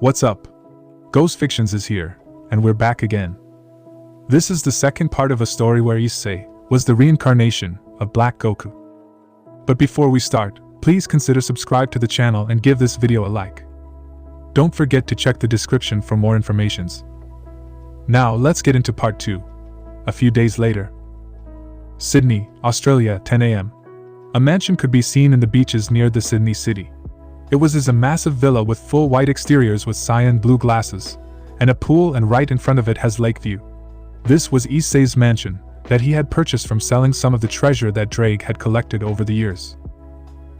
What's up? Ghost Fictions is here, and we're back again. This is the second part of a story where Issei was the reincarnation of Black Goku. But before we start, please consider subscribe to the channel and give this video a like. Don't forget to check the description for more informations. Now let's get into part 2. A few days later. Sydney, Australia, 10 a.m. A mansion could be seen in the beaches near the Sydney city. It was a massive villa with full white exteriors with cyan blue glasses, and a pool, and right in front of it has lake view. This was Issei's mansion, that he had purchased from selling some of the treasure that Drake had collected over the years.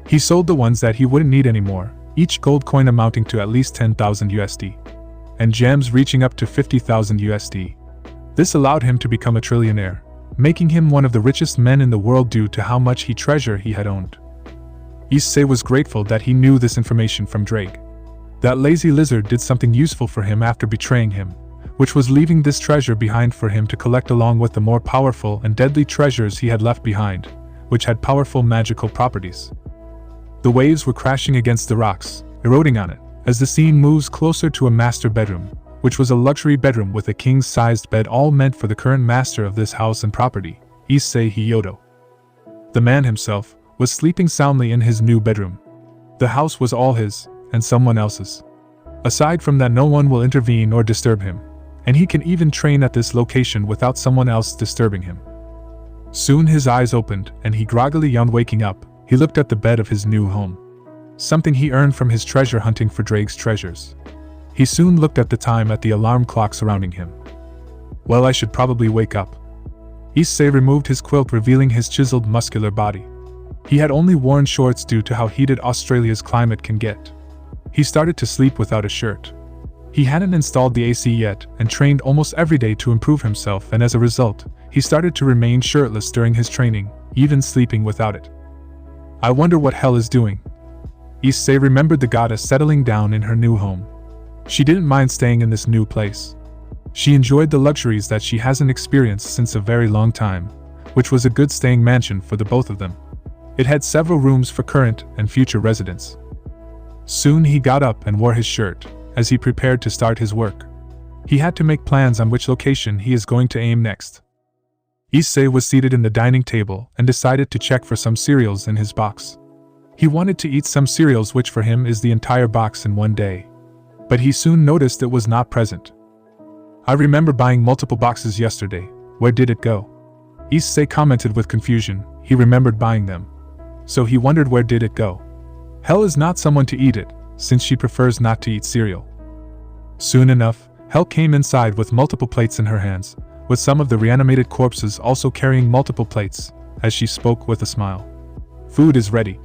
He sold the ones that he wouldn't need anymore, each gold coin amounting to at least 10,000 USD, and gems reaching up to 50,000 USD. This allowed him to become a trillionaire, making him one of the richest men in the world due to how much treasure he had owned. Issei was grateful that he knew this information from Drake. That lazy lizard did something useful for him after betraying him, which was leaving this treasure behind for him to collect along with the more powerful and deadly treasures he had left behind, which had powerful magical properties. The waves were crashing against the rocks, eroding on it, as the scene moves closer to a master bedroom, which was a luxury bedroom with a king-sized bed, all meant for the current master of this house and property, Issei Hyoudou. The man himself was sleeping soundly in his new bedroom. The house was all his, and someone else's. Aside from that, no one will intervene or disturb him, and he can even train at this location without someone else disturbing him. Soon his eyes opened, and he groggily yawned. Waking up, he looked at the bed of his new home. Something he earned from his treasure hunting for Drake's treasures. He soon looked at the time at the alarm clock surrounding him. Well, I should probably wake up. Issei removed his quilt, revealing his chiseled muscular body. He had only worn shorts due to how heated Australia's climate can get. He started to sleep without a shirt. He hadn't installed the AC yet and trained almost every day to improve himself, and as a result, he started to remain shirtless during his training, even sleeping without it. I wonder what Hell is doing. Issei remembered the goddess settling down in her new home. She didn't mind staying in this new place. She enjoyed the luxuries that she hasn't experienced since a very long time, which was a good staying mansion for the both of them. It had several rooms for current and future residents. Soon he got up and wore his shirt, as he prepared to start his work. He had to make plans on which location he is going to aim next. Issei was seated in the dining table and decided to check for some cereals in his box. He wanted to eat some cereals, which for him is the entire box in one day. But he soon noticed it was not present. I remember buying multiple boxes yesterday. Where did it go? Issei commented with confusion. He remembered buying them. So he wondered, where did it go? Hell is not someone to eat it, since she prefers not to eat cereal. Soon enough, Hell came inside with multiple plates in her hands, with some of the reanimated corpses also carrying multiple plates, as she spoke with a smile. Food is ready.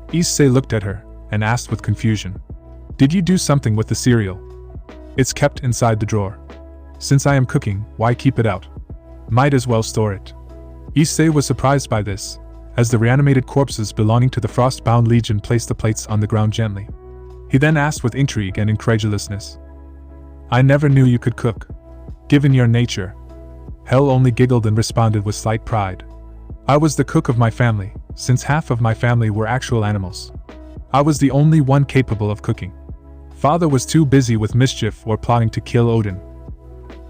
Issei looked at her, and asked with confusion. Did you do something with the cereal? It's kept inside the drawer. Since I am cooking, why keep it out? Might as well store it. Issei was surprised by this, as the reanimated corpses belonging to the Frost-bound Legion placed the plates on the ground gently. He then asked with intrigue and incredulousness. I never knew you could cook. Given your nature. Hell only giggled and responded with slight pride. I was the cook of my family, since half of my family were actual animals. I was the only one capable of cooking. Father was too busy with mischief or plotting to kill Odin.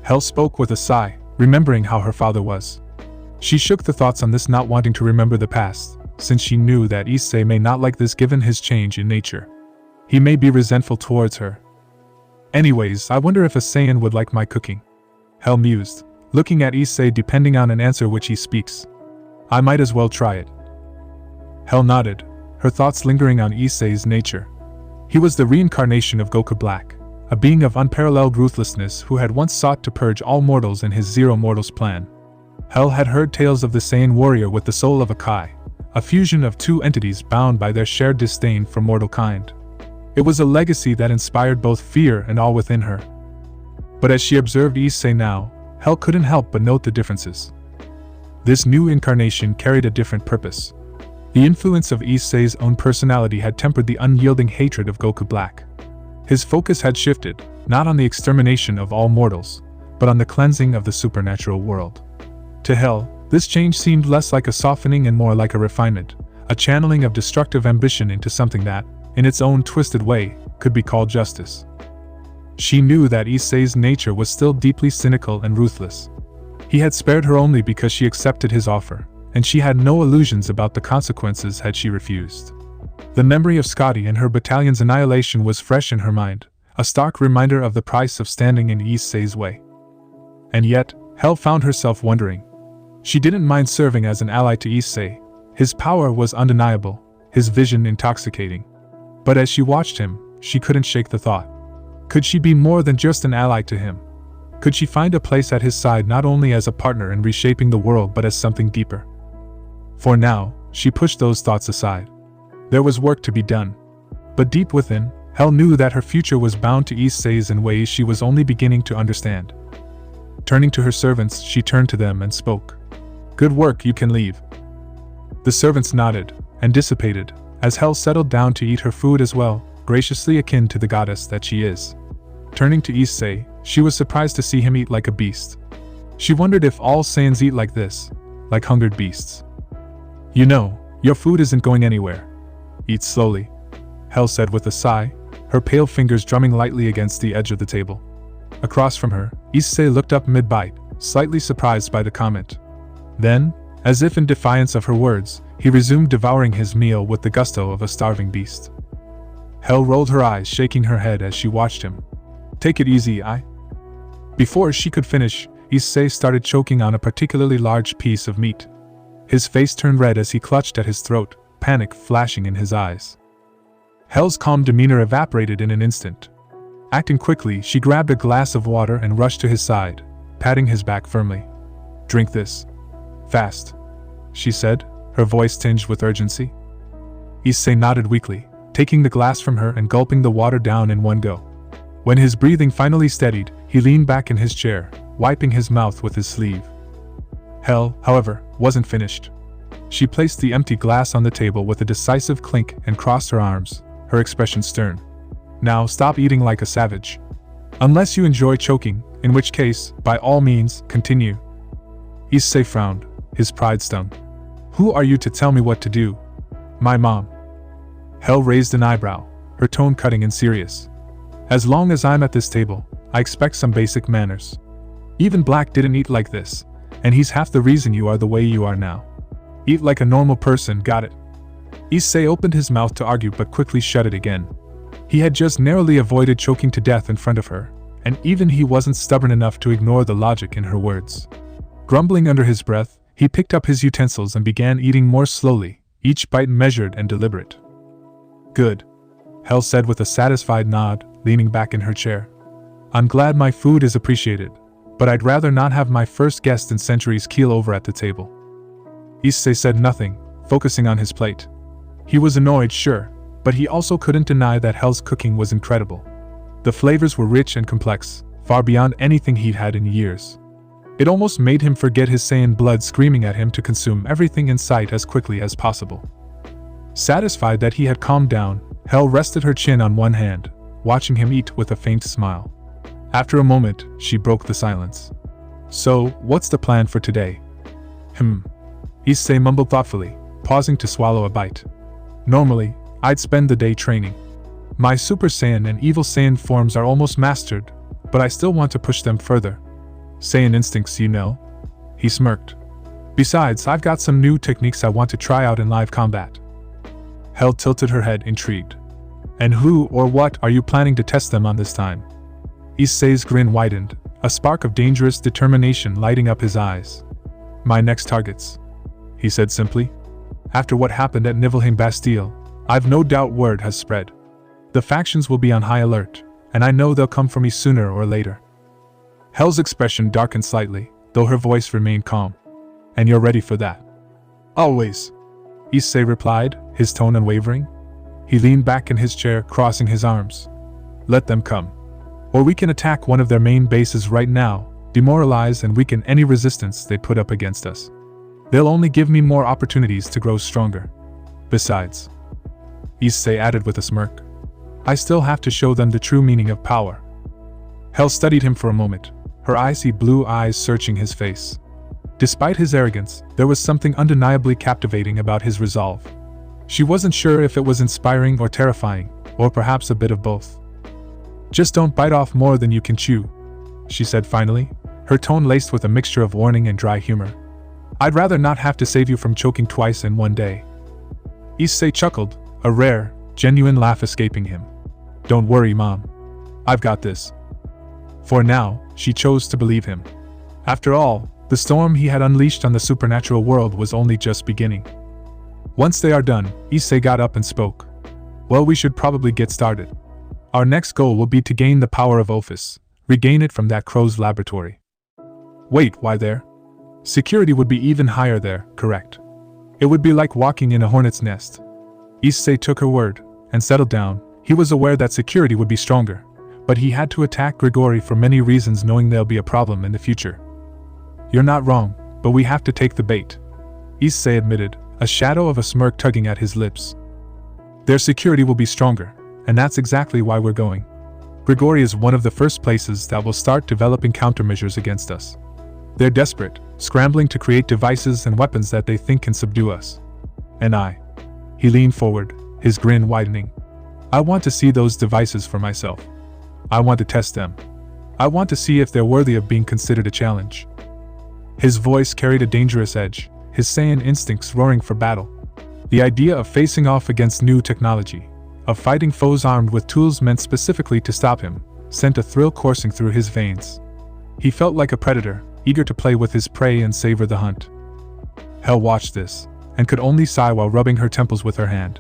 Hell spoke with a sigh, remembering how her father was. She shook the thoughts on this, not wanting to remember the past, since she knew that Issei may not like this given his change in nature. He may be resentful towards her. Anyways, I wonder if a Saiyan would like my cooking. Hell mused, looking at Issei depending on an answer which he speaks. I might as well try it. Hell nodded, her thoughts lingering on Issei's nature. He was the reincarnation of Goku Black, a being of unparalleled ruthlessness who had once sought to purge all mortals in his Zero Mortals plan. Hell had heard tales of the Saiyan warrior with the soul of a Kai, a fusion of two entities bound by their shared disdain for mortal kind. It was a legacy that inspired both fear and awe within her. But as she observed Issei now, Hell couldn't help but note the differences. This new incarnation carried a different purpose. The influence of Issei's own personality had tempered the unyielding hatred of Goku Black. His focus had shifted, not on the extermination of all mortals, but on the cleansing of the supernatural world. To Hell, this change seemed less like a softening and more like a refinement, a channeling of destructive ambition into something that, in its own twisted way, could be called justice. She knew that Issei's nature was still deeply cynical and ruthless. He had spared her only because she accepted his offer, and she had no illusions about the consequences had she refused. The memory of Scotty and her battalion's annihilation was fresh in her mind, a stark reminder of the price of standing in Issei's way. And yet, Hel found herself wondering. She didn't mind serving as an ally to Issei. His power was undeniable, his vision intoxicating. But as she watched him, she couldn't shake the thought. Could she be more than just an ally to him? Could she find a place at his side not only as a partner in reshaping the world but as something deeper? For now, she pushed those thoughts aside. There was work to be done. But deep within, Hel knew that her future was bound to Issei's in ways she was only beginning to understand. Turning to her servants, she turned to them and spoke. "Good work, you can leave." The servants nodded and dissipated as Hel settled down to eat her food as well, graciously akin to the goddess that she is. Turning to Issei, she was surprised to see him eat like a beast. She wondered if all Saiyans eat like this, like hungered beasts. "You know, your food isn't going anywhere. Eat slowly," Hel said with a sigh, her pale fingers drumming lightly against the edge of the table. Across from her, Issei looked up mid-bite, slightly surprised by the comment. Then, as if in defiance of her words, he resumed devouring his meal with the gusto of a starving beast. Hel rolled her eyes, shaking her head as she watched him. "Take it easy, I." Before she could finish, Issei started choking on a particularly large piece of meat. His face turned red as he clutched at his throat, panic flashing in his eyes. Hel's calm demeanor evaporated in an instant. Acting quickly, she grabbed a glass of water and rushed to his side, patting his back firmly. "Drink this. Fast," she said, her voice tinged with urgency. Issei nodded weakly, taking the glass from her and gulping the water down in one go. When his breathing finally steadied, he leaned back in his chair, wiping his mouth with his sleeve. Hel, however, wasn't finished. She placed the empty glass on the table with a decisive clink and crossed her arms, her expression stern. "Now stop eating like a savage. Unless you enjoy choking, in which case, by all means, continue." Issei frowned, his pride stung. "Who are you to tell me what to do? My mom." Hel raised an eyebrow, her tone cutting and serious. "As long as I'm at this table, I expect some basic manners. Even Black didn't eat like this, and he's half the reason you are the way you are now. Eat like a normal person, got it?" Issei opened his mouth to argue but quickly shut it again. He had just narrowly avoided choking to death in front of her, and even he wasn't stubborn enough to ignore the logic in her words. Grumbling under his breath, he picked up his utensils and began eating more slowly, each bite measured and deliberate. "Good," Hel said with a satisfied nod, leaning back in her chair. "I'm glad my food is appreciated, but I'd rather not have my first guest in centuries keel over at the table." Issei said nothing, focusing on his plate. He was annoyed, sure, but he also couldn't deny that Hel's cooking was incredible. The flavors were rich and complex, far beyond anything he'd had in years. It almost made him forget his Saiyan blood screaming at him to consume everything in sight as quickly as possible. Satisfied that he had calmed down, Hel rested her chin on one hand, watching him eat with a faint smile. After a moment, she broke the silence. "So, what's the plan for today?" Issei mumbled thoughtfully, pausing to swallow a bite. "Normally, I'd spend the day training. My Super Saiyan and Evil Saiyan forms are almost mastered, but I still want to push them further. Saiyan instincts, you know." He smirked. "Besides, I've got some new techniques I want to try out in live combat." Hel tilted her head, intrigued. "And who or what are you planning to test them on this time?" Issei's grin widened, a spark of dangerous determination lighting up his eyes. "My next targets," he said simply. "After what happened at Niflheim Bastille, I've no doubt word has spread. The factions will be on high alert, and I know they'll come for me sooner or later." Hel's expression darkened slightly, though her voice remained calm. "And you're ready for that?" "Always," Issei replied, his tone unwavering. He leaned back in his chair, crossing his arms. "Let them come. Or we can attack one of their main bases right now, demoralize and weaken any resistance they put up against us. They'll only give me more opportunities to grow stronger. Besides," Issei added with a smirk, "I still have to show them the true meaning of power." Hel studied him for a moment, her icy blue eyes searching his face. Despite his arrogance, there was something undeniably captivating about his resolve. She wasn't sure if it was inspiring or terrifying, or perhaps a bit of both. Just don't bite off more than you can chew, she said finally, her tone laced with a mixture of warning and dry humor. I'd rather not have to save you from choking twice in one day. Issei chuckled, a rare, genuine laugh escaping him. Don't worry, Mom. I've got this. For now, she chose to believe him. After all, the storm he had unleashed on the supernatural world was only just beginning. Once they are done, Issei got up and spoke. Well, we should probably get started. Our next goal will be to gain the power of Ophis, regain it from that crow's laboratory. Wait, why there? Security would be even higher there, correct? It would be like walking in a hornet's nest. Issei took her word, and settled down. He was aware that security would be stronger, but he had to attack Grigori for many reasons, knowing there'll be a problem in the future. You're not wrong, but we have to take the bait, Issei admitted, a shadow of a smirk tugging at his lips. Their security will be stronger, and that's exactly why we're going. Grigori is one of the first places that will start developing countermeasures against us. They're desperate, scrambling to create devices and weapons that they think can subdue us. And he leaned forward, his grin widening. I want to see those devices for myself. I want to test them. I want to see if they're worthy of being considered a challenge. His voice carried a dangerous edge, his Saiyan instincts roaring for battle. The idea of facing off against new technology, of fighting foes armed with tools meant specifically to stop him, sent a thrill coursing through his veins. He felt like a predator, eager to play with his prey and savor the hunt. Hell watched this, and could only sigh while rubbing her temples with her hand.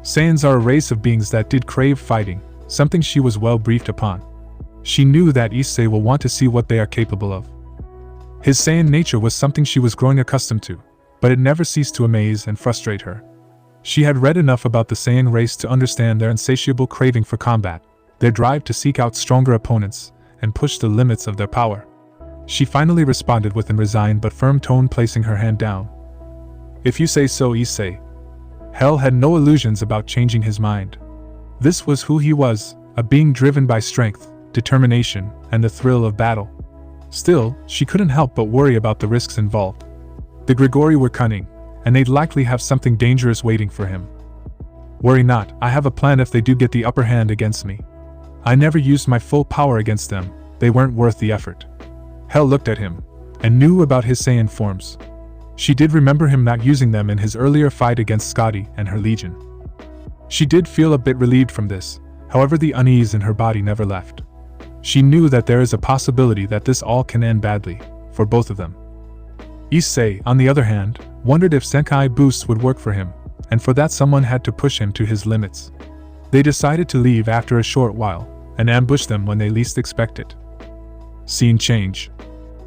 Saiyans are a race of beings that did crave fighting, something she was well briefed upon. She knew that Issei will want to see what they are capable of. His Saiyan nature was something she was growing accustomed to, but it never ceased to amaze and frustrate her. She had read enough about the Saiyan race to understand their insatiable craving for combat, their drive to seek out stronger opponents, and push the limits of their power. She finally responded with an resigned but firm tone, placing her hand down. If you say so, Issei. Hell had no illusions about changing his mind. This was who he was, a being driven by strength, determination, and the thrill of battle. Still, she couldn't help but worry about the risks involved. The Grigori were cunning, and they'd likely have something dangerous waiting for him. Worry not, I have a plan if they do get the upper hand against me. I never used my full power against them, they weren't worth the effort. Hell looked at him, and knew about his Saiyan forms. She did remember him not using them in his earlier fight against Scotty and her legion. She did feel a bit relieved from this, however the unease in her body never left. She knew that there is a possibility that this all can end badly, for both of them. Issei, on the other hand, wondered if Senkai boosts would work for him, and for that someone had to push him to his limits. They decided to leave after a short while, and ambush them when they least expect it. Scene change.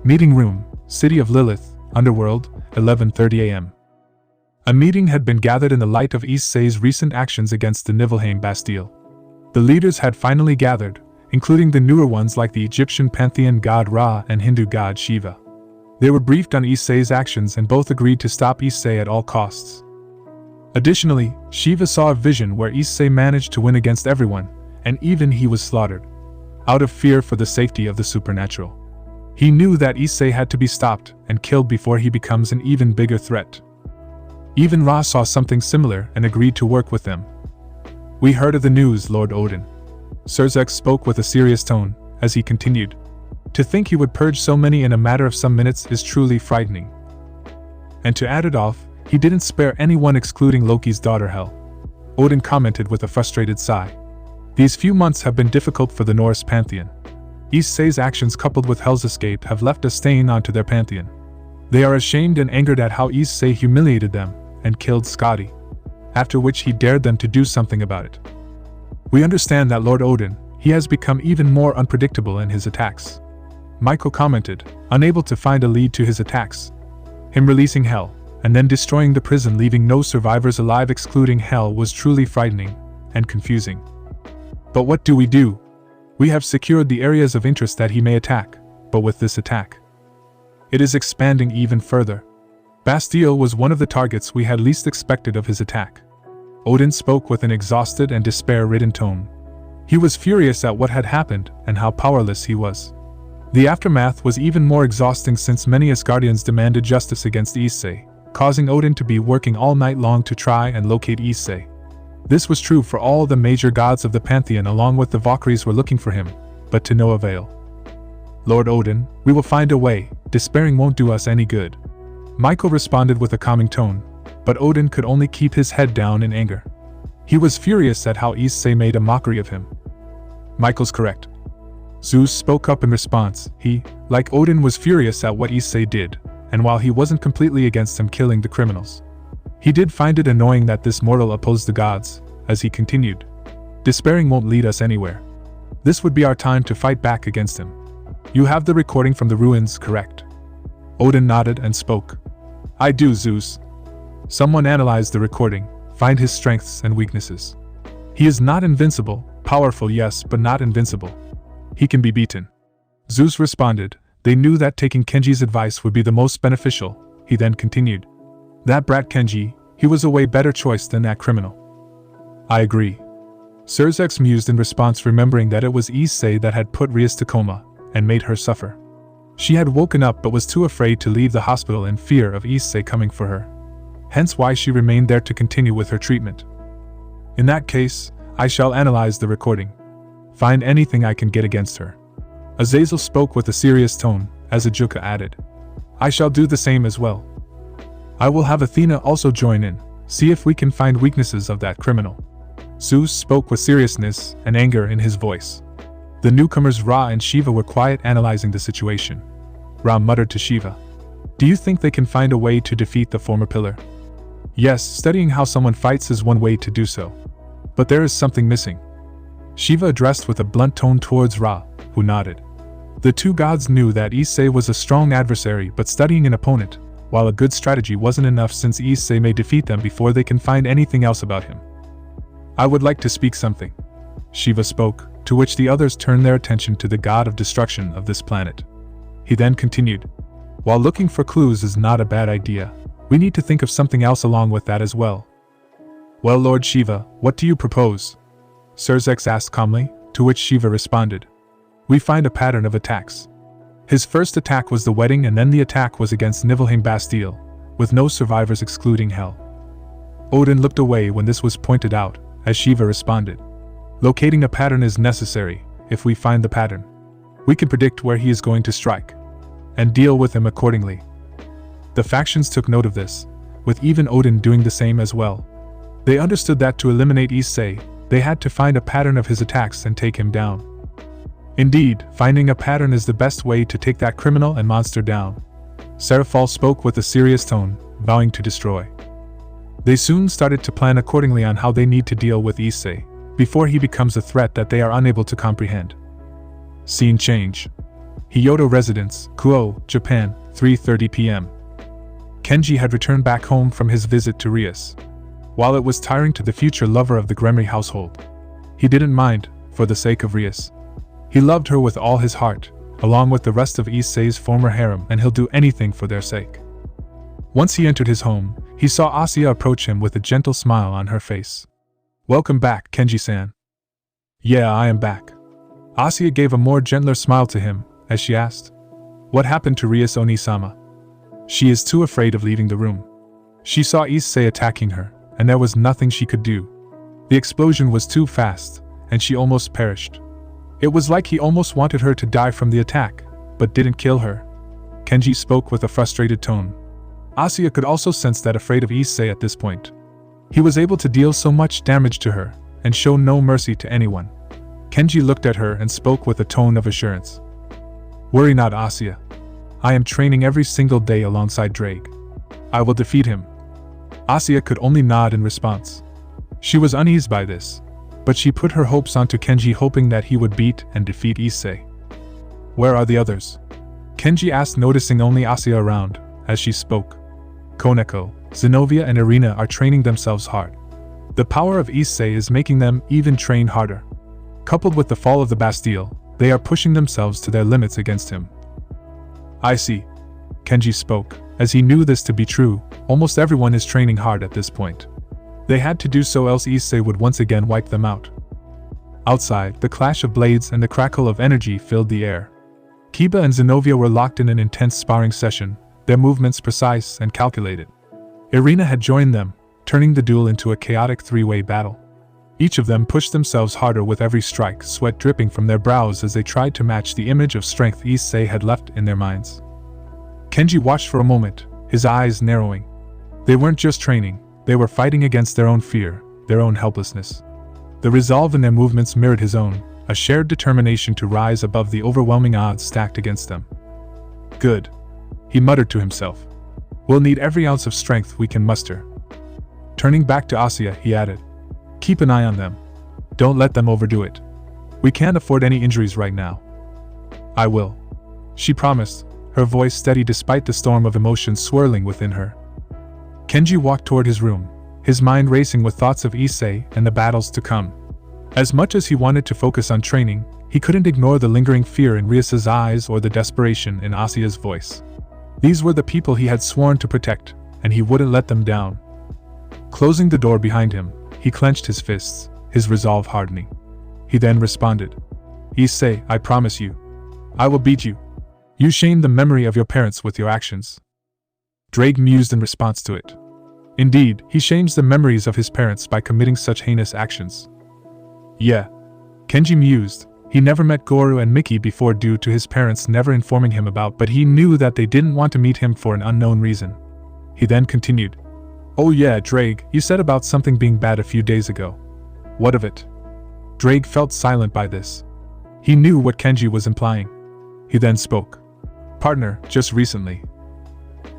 Meeting room, City of Lilith, Underworld, 11:30 a.m. A meeting had been gathered in the light of Issei's recent actions against the Niflheim Bastille. The leaders had finally gathered, including the newer ones like the Egyptian pantheon god Ra and Hindu god Shiva. They were briefed on Issei's actions and both agreed to stop Issei at all costs. Additionally, Shiva saw a vision where Issei managed to win against everyone, and even he was slaughtered. Out of fear for the safety of the supernatural. He knew that Issei had to be stopped and killed before he becomes an even bigger threat. Even Ra saw something similar and agreed to work with them. We heard of the news, Lord Odin. Surzek spoke with a serious tone, as he continued. To think he would purge so many in a matter of some minutes is truly frightening. And to add it off, he didn't spare anyone excluding Loki's daughter Hel. Odin commented with a frustrated sigh. These few months have been difficult for the Norse pantheon. Issei's actions coupled with Hel's escape have left a stain onto their pantheon. They are ashamed and angered at how Issei humiliated them and killed Skadi, after which he dared them to do something about it. We understand that Lord Odin, he has become even more unpredictable in his attacks. Michael commented, unable to find a lead to his attacks. Him releasing Hel, and then destroying the prison leaving no survivors alive excluding Hel was truly frightening and confusing. But what do we do? We have secured the areas of interest that he may attack, but with this attack, it is expanding even further. Bastille was one of the targets we had least expected of his attack. Odin spoke with an exhausted and despair-ridden tone. He was furious at what had happened and how powerless he was. The aftermath was even more exhausting since many Asgardians demanded justice against Issei, causing Odin to be working all night long to try and locate Issei. This was true for all the major gods of the pantheon, along with the Valkyries were looking for him, but to no avail. Lord Odin, we will find a way, despairing won't do us any good. Michael responded with a calming tone, but Odin could only keep his head down in anger. He was furious at how Issei made a mockery of him. Michael's correct. Zeus spoke up in response. He, like Odin, was furious at what Issei did, and while he wasn't completely against him killing the criminals, he did find it annoying that this mortal opposed the gods. As he continued, despairing won't lead us anywhere. This would be our time to fight back against him. You have the recording from the ruins, correct? Odin nodded and spoke. I do, Zeus. Someone analyzed the recording, find his strengths and weaknesses. He is not invincible, powerful yes, but not invincible. He can be beaten. Zeus responded. They knew that taking Kenji's advice would be the most beneficial. He then continued. That brat Kenji, he was a way better choice than that criminal. I agree. Serzex mused in response, remembering that it was Issei that had put Rias to coma and made her suffer. She had woken up but was too afraid to leave the hospital in fear of Issei coming for her. Hence why she remained there to continue with her treatment. In that case, I shall analyze the recording. Find anything I can get against her. Azazel spoke with a serious tone, as Ajuka added. I shall do the same as well. I will have Athena also join in, see if we can find weaknesses of that criminal. Zeus spoke with seriousness and anger in his voice. The newcomers Ra and Shiva were quiet, analyzing the situation. Ra muttered to Shiva. Do you think they can find a way to defeat the former pillar? Yes, studying how someone fights is one way to do so. But there is something missing. Shiva addressed with a blunt tone towards Ra, who nodded. The two gods knew that Issei was a strong adversary, but studying an opponent, while a good strategy wasn't enough, since Issei may defeat them before they can find anything else about him. I would like to speak something. Shiva spoke, to which the others turned their attention to the god of destruction of this planet. He then continued. While looking for clues is not a bad idea, we need to think of something else along with that as well. Well, Lord Shiva, what do you propose? Serzex asked calmly, to which Shiva responded. We find a pattern of attacks. His first attack was the wedding, and then the attack was against Niflheim Bastille, with no survivors excluding Hel. Odin looked away when this was pointed out, as Shiva responded. Locating a pattern is necessary. If we find the pattern, we can predict where he is going to strike, and deal with him accordingly. The factions took note of this, with even Odin doing the same as well. They understood that to eliminate Issei, they had to find a pattern of his attacks and take him down. Indeed, finding a pattern is the best way to take that criminal and monster down. Seraphal spoke with a serious tone, vowing to destroy. They soon started to plan accordingly on how they need to deal with Issei, before he becomes a threat that they are unable to comprehend. Scene change. Hyodo Residence, Kuo, Japan, 3:30 p.m. Kenji had returned back home from his visit to Rias. While it was tiring to the future lover of the Gremry household, he didn't mind, for the sake of Rias. He loved her with all his heart, along with the rest of Issei's former harem, and he'll do anything for their sake. Once he entered his home, he saw Asya approach him with a gentle smile on her face. Welcome back, Kenji-san. Yeah, I am back. Asya gave a more gentler smile to him, as she asked. What happened to Rias Oni-sama? She is too afraid of leaving the room. She saw Issei attacking her, and there was nothing she could do. The explosion was too fast, and she almost perished. It was like he almost wanted her to die from the attack, but didn't kill her. Kenji spoke with a frustrated tone. Asya could also sense that afraid of Issei at this point. He was able to deal so much damage to her, and show no mercy to anyone. Kenji looked at her and spoke with a tone of assurance. Worry not, Asya. I am training every single day alongside Drake. I will defeat him. Asya could only nod in response. She was uneased by this, but she put her hopes onto Kenji, hoping that he would beat and defeat Issei. Where are the others? Kenji asked, noticing only Asya around, as she spoke. Koneko, Zenobia and Irina are training themselves hard. The power of Issei is making them even train harder. Coupled with the fall of the Bastille, they are pushing themselves to their limits against him. I see. Kenji spoke, as he knew this to be true. Almost everyone is training hard at this point. They had to do so, else Issei would once again wipe them out. Outside, the clash of blades and the crackle of energy filled the air. Kiba and Zenobia were locked in an intense sparring session, their movements precise and calculated. Irina had joined them, turning the duel into a chaotic three-way battle. Each of them pushed themselves harder with every strike, sweat dripping from their brows as they tried to match the image of strength Issei had left in their minds. Kenji watched for a moment, his eyes narrowing. They weren't just training, they were fighting against their own fear, their own helplessness. The resolve in their movements mirrored his own, a shared determination to rise above the overwhelming odds stacked against them. Good. He muttered to himself. We'll need every ounce of strength we can muster. Turning back to Asuya, he added, keep an eye on them. Don't let them overdo it. We can't afford any injuries right now. I will. She promised, her voice steady despite the storm of emotions swirling within her. Kenji walked toward his room, his mind racing with thoughts of Issei and the battles to come. As much as he wanted to focus on training, he couldn't ignore the lingering fear in Ryusa's eyes or the desperation in Asuya's voice. These were the people he had sworn to protect, and he wouldn't let them down. Closing the door behind him, he clenched his fists, his resolve hardening. He then responded, Issei, I promise you. I will beat you. You shamed the memory of your parents with your actions. Drake mused in response to it. Indeed, he shames the memories of his parents by committing such heinous actions. Yeah. Kenji mused. He never met Goru and Miki before due to his parents never informing him about, but he knew that they didn't want to meet him for an unknown reason. He then continued. Oh yeah, Drake, you said about something being bad a few days ago. What of it? Drake felt silent by this. He knew what Kenji was implying. He then spoke. Partner, just recently.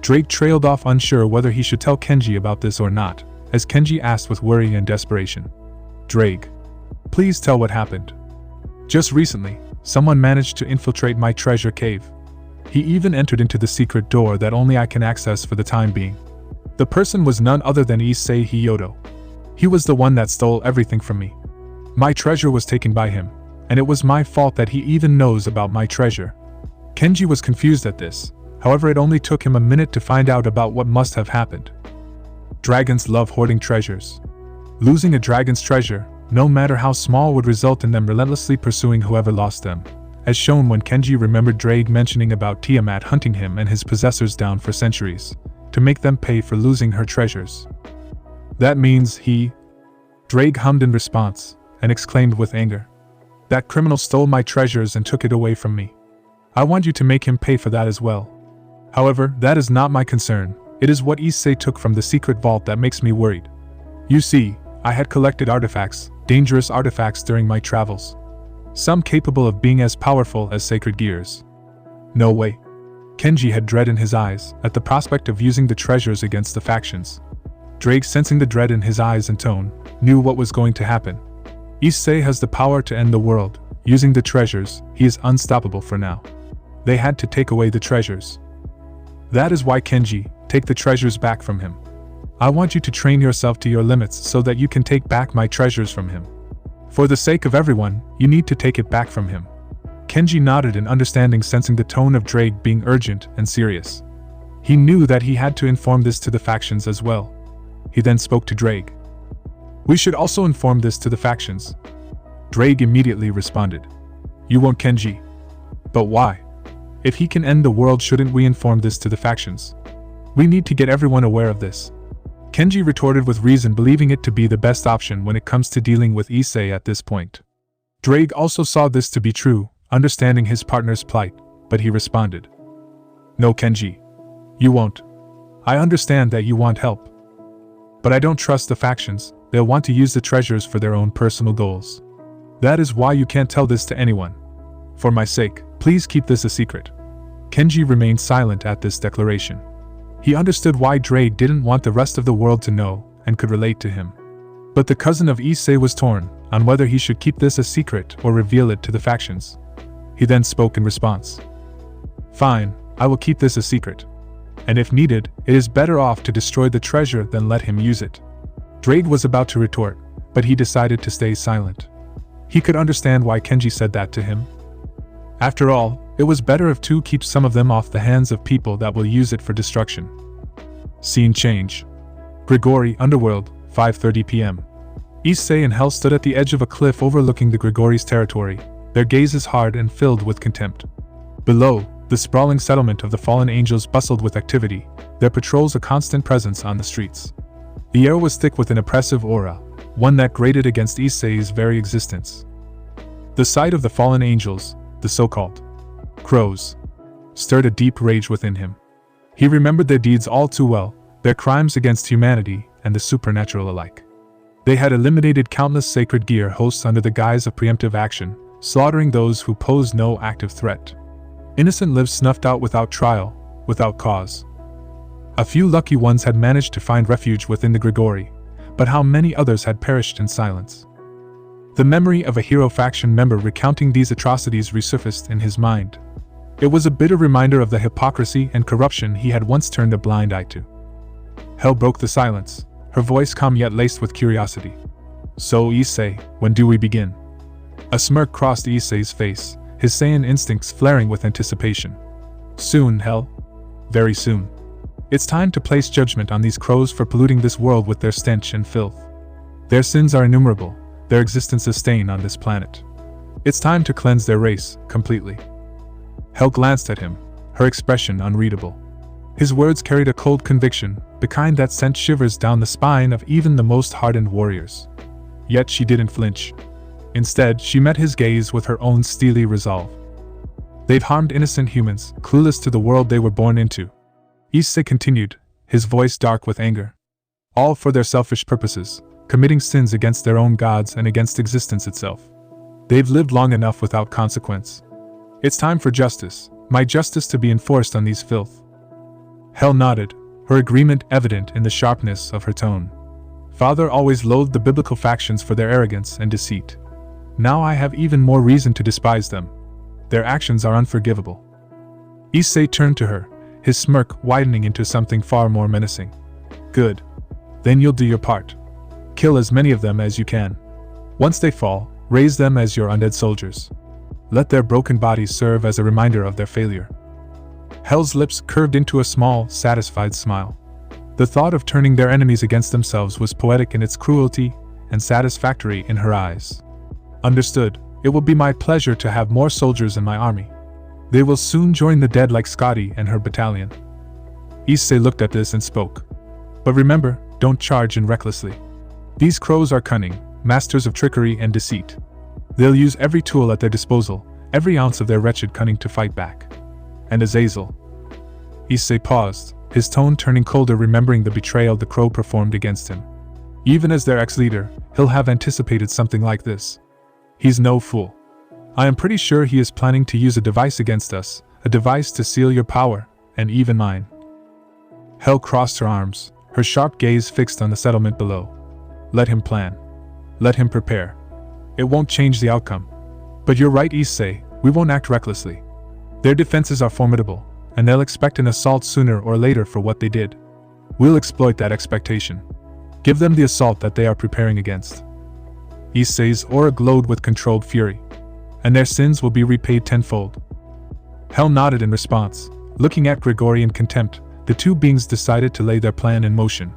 Drake trailed off unsure whether he should tell Kenji about this or not, as Kenji asked with worry and desperation. Drake. Please tell what happened. Just recently, someone managed to infiltrate my treasure cave. He even entered into the secret door that only I can access for the time being. The person was none other than Issei Hyoudou. He was the one that stole everything from me. My treasure was taken by him, and it was my fault that he even knows about my treasure. Kenji was confused at this, however it only took him a minute to find out about what must have happened. Dragons love hoarding treasures. Losing a dragon's treasure, no matter how small, would result in them relentlessly pursuing whoever lost them, as shown when Kenji remembered Drake mentioning about Tiamat hunting him and his possessors down for centuries, to make them pay for losing her treasures. That means he... Drake hummed in response, and exclaimed with anger. That criminal stole my treasures and took it away from me. I want you to make him pay for that as well. However, that is not my concern. It is what Issei took from the secret vault that makes me worried. You see, I had collected artifacts, dangerous artifacts during my travels. Some capable of being as powerful as sacred gears. No way. Kenji had dread in his eyes at the prospect of using the treasures against the factions. Drake, sensing the dread in his eyes and tone, knew what was going to happen. Issei has the power to end the world. Using the treasures, he is unstoppable for now. They had to take away the treasures. That is why, Kenji, take the treasures back from him. I want you to train yourself to your limits so that you can take back my treasures from him. For the sake of everyone, you need to take it back from him. Kenji nodded in understanding, sensing the tone of Drake being urgent and serious. He knew that he had to inform this to the factions as well. He then spoke to Drake. We should also inform this to the factions. Drake immediately responded. You won't, Kenji. But why? If he can end the world, shouldn't we inform this to the factions? We need to get everyone aware of this. Kenji retorted with reason, believing it to be the best option when it comes to dealing with Issei at this point. Drake also saw this to be true, understanding his partner's plight, but he responded. No, Kenji. You won't. I understand that you want help. But I don't trust the factions. They'll want to use the treasures for their own personal goals. That is why you can't tell this to anyone. For my sake, please keep this a secret. Kenji remained silent at this declaration. He understood why Drake didn't want the rest of the world to know, and could relate to him. But the cousin of Issei was torn on whether he should keep this a secret or reveal it to the factions. He then spoke in response. Fine, I will keep this a secret. And if needed, it is better off to destroy the treasure than let him use it. Drake was about to retort, but he decided to stay silent. He could understand why Kenji said that to him. After all, it was better if two keep some of them off the hands of people that will use it for destruction. Scene change. Grigori, Underworld, 5:30 p.m. Issei and Hell stood at the edge of a cliff overlooking the Grigori's territory, their gazes hard and filled with contempt. Below, the sprawling settlement of the fallen angels bustled with activity, their patrols a constant presence on the streets. The air was thick with an oppressive aura, one that grated against Issei's very existence. The sight of the fallen angels, the so-called crows, stirred a deep rage within him. He remembered their deeds all too well, their crimes against humanity and the supernatural alike. They had eliminated countless sacred gear hosts under the guise of preemptive action, slaughtering those who posed no active threat. Innocent lives snuffed out without trial, without cause. A few lucky ones had managed to find refuge within the Grigori, but how many others had perished in silence? The memory of a hero faction member recounting these atrocities resurfaced in his mind. It was a bitter reminder of the hypocrisy and corruption he had once turned a blind eye to. Hell broke the silence, her voice calm yet laced with curiosity. "So, Issei, when do we begin?" A smirk crossed Issei's face, his Saiyan instincts flaring with anticipation. "Soon, Hell. Very soon. It's time to place judgment on these crows for polluting this world with their stench and filth. Their sins are innumerable, their existence a stain on this planet. It's time to cleanse their race, completely." Hel glanced at him, her expression unreadable. His words carried a cold conviction, the kind that sent shivers down the spine of even the most hardened warriors. Yet she didn't flinch. Instead, she met his gaze with her own steely resolve. "They've harmed innocent humans, clueless to the world they were born into," Issei continued, his voice dark with anger. "All for their selfish purposes, committing sins against their own gods and against existence itself. They've lived long enough without consequence. It's time for justice, my justice to be enforced on these filth." Hel nodded, her agreement evident in the sharpness of her tone. "Father always loathed the biblical factions for their arrogance and deceit. Now I have even more reason to despise them. Their actions are unforgivable." Issei turned to her, his smirk widening into something far more menacing. "Good. Then you'll do your part. Kill as many of them as you can. Once they fall, raise them as your undead soldiers. Let their broken bodies serve as a reminder of their failure." Hel's lips curved into a small, satisfied smile. The thought of turning their enemies against themselves was poetic in its cruelty and satisfactory in her eyes. "Understood. It will be my pleasure to have more soldiers in my army. They will soon join the dead like Scotty and her battalion." Issei looked at this and spoke. "But remember, don't charge in recklessly. These crows are cunning, masters of trickery and deceit. They'll use every tool at their disposal, every ounce of their wretched cunning to fight back. And Azazel." Issei paused, his tone turning colder remembering the betrayal the crow performed against him. Even as their ex-leader, he'll have anticipated something like this. He's no fool. I am pretty sure he is planning to use a device against us, a device to seal your power, and even mine. Hel crossed her arms, her sharp gaze fixed on the settlement below. Let him plan. Let him prepare. It won't change the outcome. But you're right, Issei, we won't act recklessly. Their defenses are formidable, and they'll expect an assault sooner or later for what they did. We'll exploit that expectation. Give them the assault that they are preparing against." Issei's aura glowed with controlled fury. "And their sins will be repaid tenfold." Hel nodded in response. Looking at Grigori in contempt, the two beings decided to lay their plan in motion.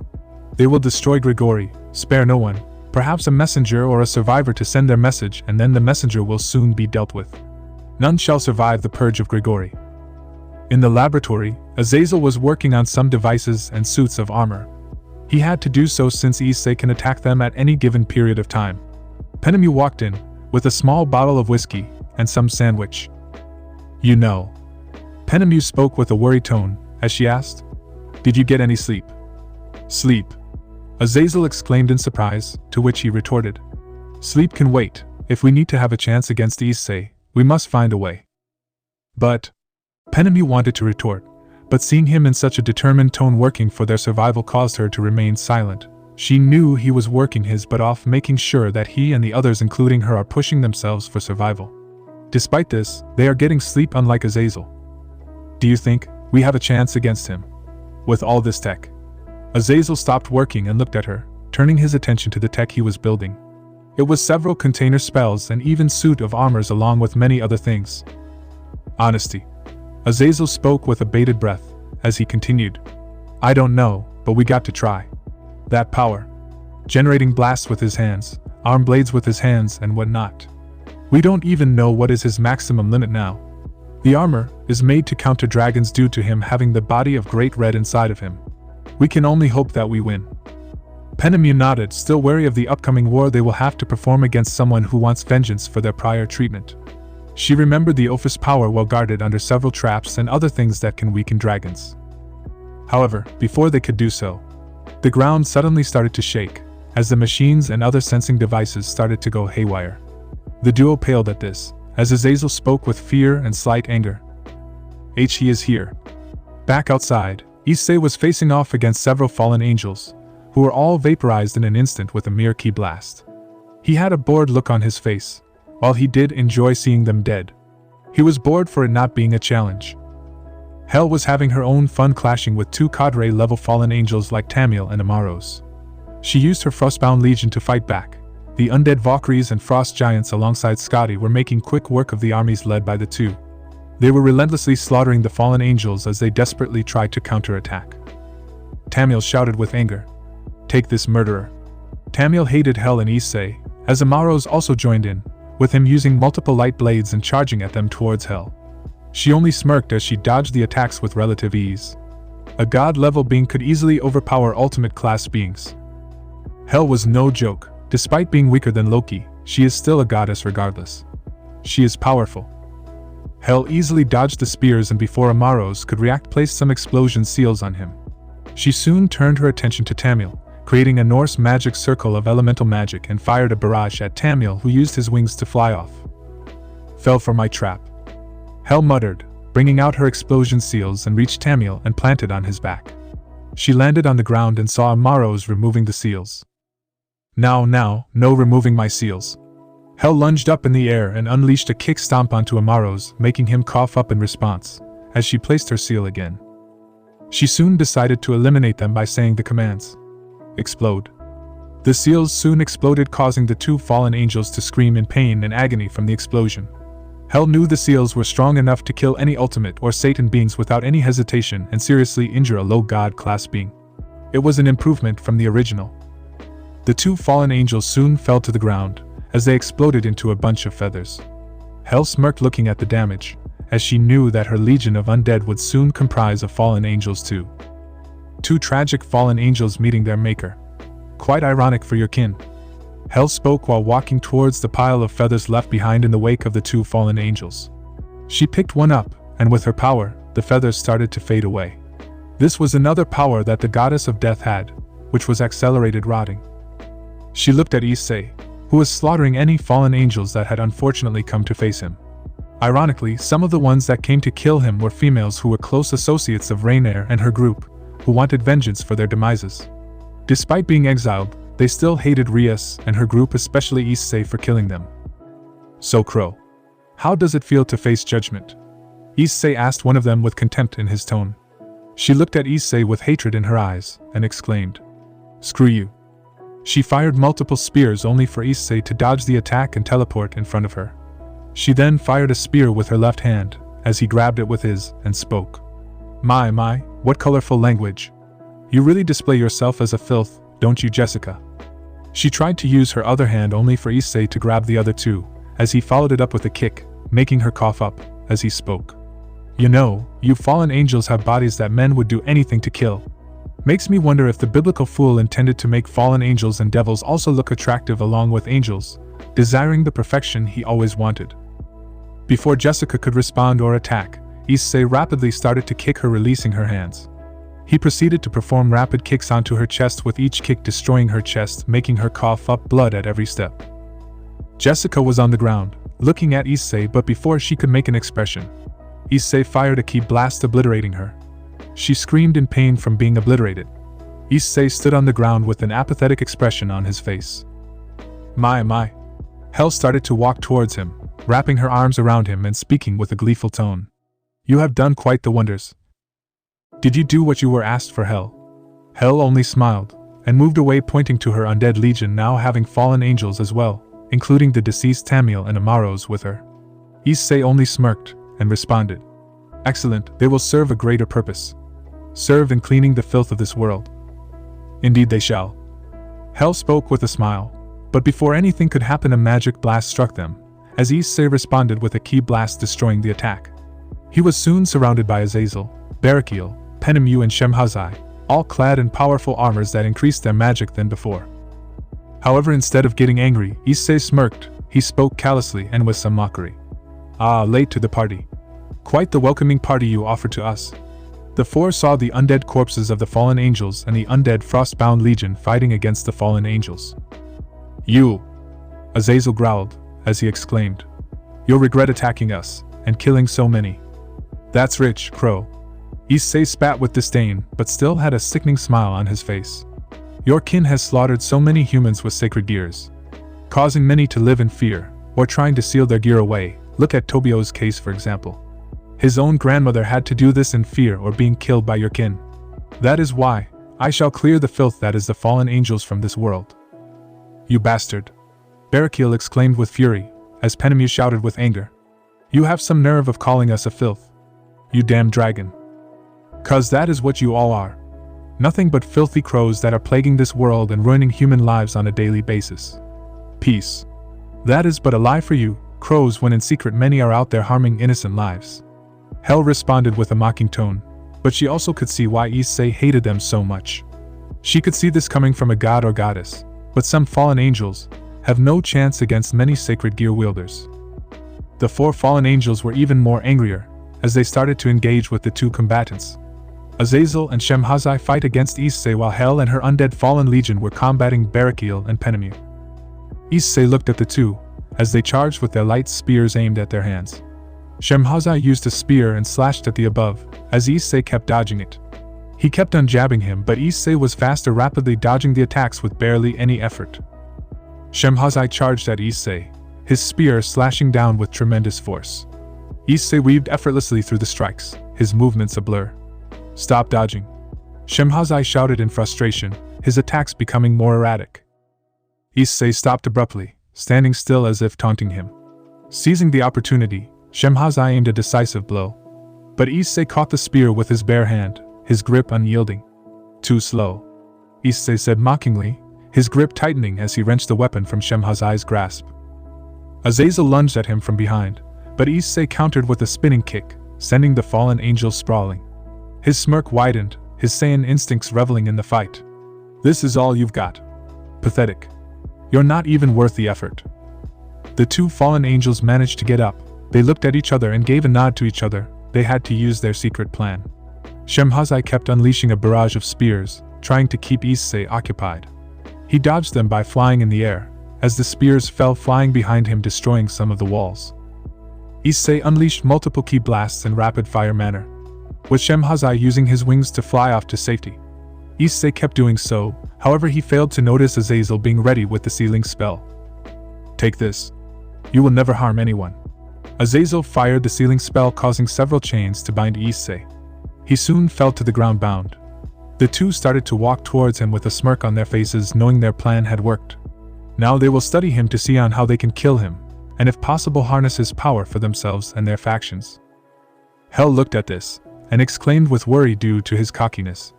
They will destroy Grigori, spare no one, perhaps a messenger or a survivor to send their message, and then the messenger will soon be dealt with. None shall survive the purge of Grigori. In the laboratory, Azazel was working on some devices and suits of armor. He had to do so since Issei can attack them at any given period of time. Penemu walked in, with a small bottle of whiskey and some sandwich. "You know." Penemu spoke with a worried tone, as she asked, "Did you get any sleep?" "Sleep?" Azazel exclaimed in surprise, to which he retorted, "Sleep can wait. If we need to have a chance against Issei, we must find a way." "But..." Penemu wanted to retort, but seeing him in such a determined tone working for their survival caused her to remain silent. She knew he was working his butt off, making sure that he and the others including her are pushing themselves for survival. Despite this, they are getting sleep unlike Azazel. "Do you think we have a chance against him? With all this tech?" Azazel stopped working and looked at her, turning his attention to the tech he was building. It was several container spells and even suit of armors along with many other things. "Honesty." Azazel spoke with a bated breath, as he continued. "I don't know, but we got to try. That power. Generating blasts with his hands, arm blades with his hands and whatnot. We don't even know what is his maximum limit now. The armor is made to counter dragons due to him having the body of Great Red inside of him. We can only hope that we win." Penemu nodded, still wary of the upcoming war they will have to perform against someone who wants vengeance for their prior treatment. She remembered the Office power well guarded under several traps and other things that can weaken dragons. However, before they could do so, the ground suddenly started to shake, as the machines and other sensing devices started to go haywire. The duo paled at this, as Azazel spoke with fear and slight anger. He is here. Back outside, Issei was facing off against several fallen angels, who were all vaporized in an instant with a mere ki blast. He had a bored look on his face. While he did enjoy seeing them dead, he was bored for it not being a challenge. Hell was having her own fun clashing with two cadre-level fallen angels like Tamil and Amaros. She used her Frostbound Legion to fight back. The undead Valkyries and Frost Giants alongside Scotty were making quick work of the armies led by the two. They were relentlessly slaughtering the fallen angels as they desperately tried to counterattack. Tamil shouted with anger, "Take this murderer!" Tamil hated Hell and Issei, as Amaros also joined in, with him using multiple light blades and charging at them towards Hell. She only smirked as she dodged the attacks with relative ease. A god-level being could easily overpower ultimate-class beings. Hell was no joke. Despite being weaker than Loki, she is still a goddess regardless. She is powerful. Hell easily dodged the spears and before Amaros could react placed some explosion seals on him. She soon turned her attention to Tamil, creating a Norse magic circle of elemental magic and fired a barrage at Tamil, who used his wings to fly off. "Fell for my trap," Hell muttered, bringing out her explosion seals and reached Tamil and planted on his back. She landed on the ground and saw Amaros removing the seals. Now, no removing my seals." Hell lunged up in the air and unleashed a kick stomp onto Amaros, making him cough up in response, as she placed her seal again. She soon decided to eliminate them by saying the commands. "Explode." The seals soon exploded, causing the two fallen angels to scream in pain and agony from the explosion. Hell knew the seals were strong enough to kill any ultimate or Satan beings without any hesitation and seriously injure a low god class being. It was an improvement from the original. The two fallen angels soon fell to the ground, as they exploded into a bunch of feathers. Hell smirked looking at the damage, as she knew that her legion of undead would soon comprise of fallen angels too. Two tragic fallen angels meeting their maker. Quite ironic for your kin. Hell spoke while walking towards the pile of feathers left behind in the wake of the two fallen angels. She picked one up, and with her power, the feathers started to fade away. This was another power that the goddess of death had, which was accelerated rotting. She looked at Issei, who was slaughtering any fallen angels that had unfortunately come to face him. Ironically, some of the ones that came to kill him were females who were close associates of Rainier and her group, who wanted vengeance for their demises. Despite being exiled, they still hated Rias and her group, especially Issei, for killing them. "So Crow, how does it feel to face judgment?" Issei asked one of them with contempt in his tone. She looked at Issei with hatred in her eyes, and exclaimed, "Screw you." She fired multiple spears only for Issei to dodge the attack and teleport in front of her. She then fired a spear with her left hand, as he grabbed it with his, and spoke. My, what colorful language. You really display yourself as a filth, don't you, Jessica?" She tried to use her other hand only for Issei to grab the other two, as he followed it up with a kick, making her cough up, as he spoke. "You know, you fallen angels have bodies that men would do anything to kill. Makes me wonder if the biblical fool intended to make fallen angels and devils also look attractive along with angels, desiring the perfection he always wanted." Before Jessica could respond or attack, Issei rapidly started to kick her, releasing her hands. He proceeded to perform rapid kicks onto her chest, with each kick destroying her chest, making her cough up blood at every step. Jessica was on the ground, looking at Issei, but before she could make an expression, Issei fired a ki blast, obliterating her. She screamed in pain from being obliterated. Issei stood on the ground with an apathetic expression on his face. My. Hell started to walk towards him, wrapping her arms around him and speaking with a gleeful tone. "You have done quite the wonders. Did you do what you were asked for, Hell?" Hell only smiled, and moved away, pointing to her undead legion now having fallen angels as well, including the deceased Tamil and Amaros with her. Issei only smirked, and responded, "Excellent, they will serve a greater purpose. Serve in cleaning the filth of this world." "Indeed they shall." Hell spoke with a smile, but before anything could happen a magic blast struck them, as Issei responded with a ki blast, destroying the attack. He was soon surrounded by Azazel, Barakiel, Penemu and Shemhazai, all clad in powerful armors that increased their magic than before. However, instead of getting angry, Issei smirked. He spoke callously and with some mockery. "Ah, late to the party. Quite the welcoming party you offer to us." The four saw the undead corpses of the fallen angels and the undead frost-bound legion fighting against the fallen angels. "You!" Azazel growled, as he exclaimed. "You'll regret attacking us, and killing so many." "That's rich, Crow." Issei spat with disdain, but still had a sickening smile on his face. "Your kin has slaughtered so many humans with sacred gears, causing many to live in fear, or trying to seal their gear away. Look at Tobio's case, for example. His own grandmother had to do this in fear or being killed by your kin. That is why I shall clear the filth that is the fallen angels from this world." "You bastard!" Barakiel exclaimed with fury, as Penemu shouted with anger. "You have some nerve of calling us a filth. You damn dragon. 'Cause that is what you all are. Nothing but filthy crows that are plaguing this world and ruining human lives on a daily basis. Peace. That is but a lie for you, crows, when in secret many are out there harming innocent lives." Hel responded with a mocking tone, but she also could see why Issei hated them so much. She could see this coming from a god or goddess, but some fallen angels have no chance against many sacred gear wielders. The four fallen angels were even more angrier, as they started to engage with the two combatants. Azazel and Shemhazai fight against Issei while Hel and her undead fallen legion were combating Barakiel and Penemu. Issei looked at the two, as they charged with their light spears aimed at their hands. Shemhazai used a spear and slashed at the above, as Issei kept dodging it. He kept on jabbing him, but Issei was faster, rapidly dodging the attacks with barely any effort. Shemhazai charged at Issei, his spear slashing down with tremendous force. Issei weaved effortlessly through the strikes, his movements a blur. "Stop dodging!" Shemhazai shouted in frustration, his attacks becoming more erratic. Issei stopped abruptly, standing still as if taunting him. Seizing the opportunity, Shemhazai aimed a decisive blow. But Issei caught the spear with his bare hand, his grip unyielding. "Too slow," Issei said mockingly, his grip tightening as he wrenched the weapon from Shemhazai's grasp. Azazel lunged at him from behind, but Issei countered with a spinning kick, sending the fallen angel sprawling. His smirk widened, his Saiyan instincts reveling in the fight. "This is all you've got? Pathetic. You're not even worth the effort." The two fallen angels managed to get up. They looked at each other and gave a nod to each other. They had to use their secret plan. Shemhazai kept unleashing a barrage of spears, trying to keep Issei occupied. He dodged them by flying in the air, as the spears fell flying behind him, destroying some of the walls. Issei unleashed multiple ki blasts in rapid-fire manner, with Shemhazai using his wings to fly off to safety. Issei kept doing so, however he failed to notice Azazel being ready with the sealing spell. "Take this. You will never harm anyone." Azazel fired the sealing spell, causing several chains to bind Issei. He soon fell to the ground bound. The two started to walk towards him with a smirk on their faces, knowing their plan had worked. Now they will study him to see on how they can kill him, and if possible harness his power for themselves and their factions. Hel looked at this, and exclaimed with worry due to his cockiness.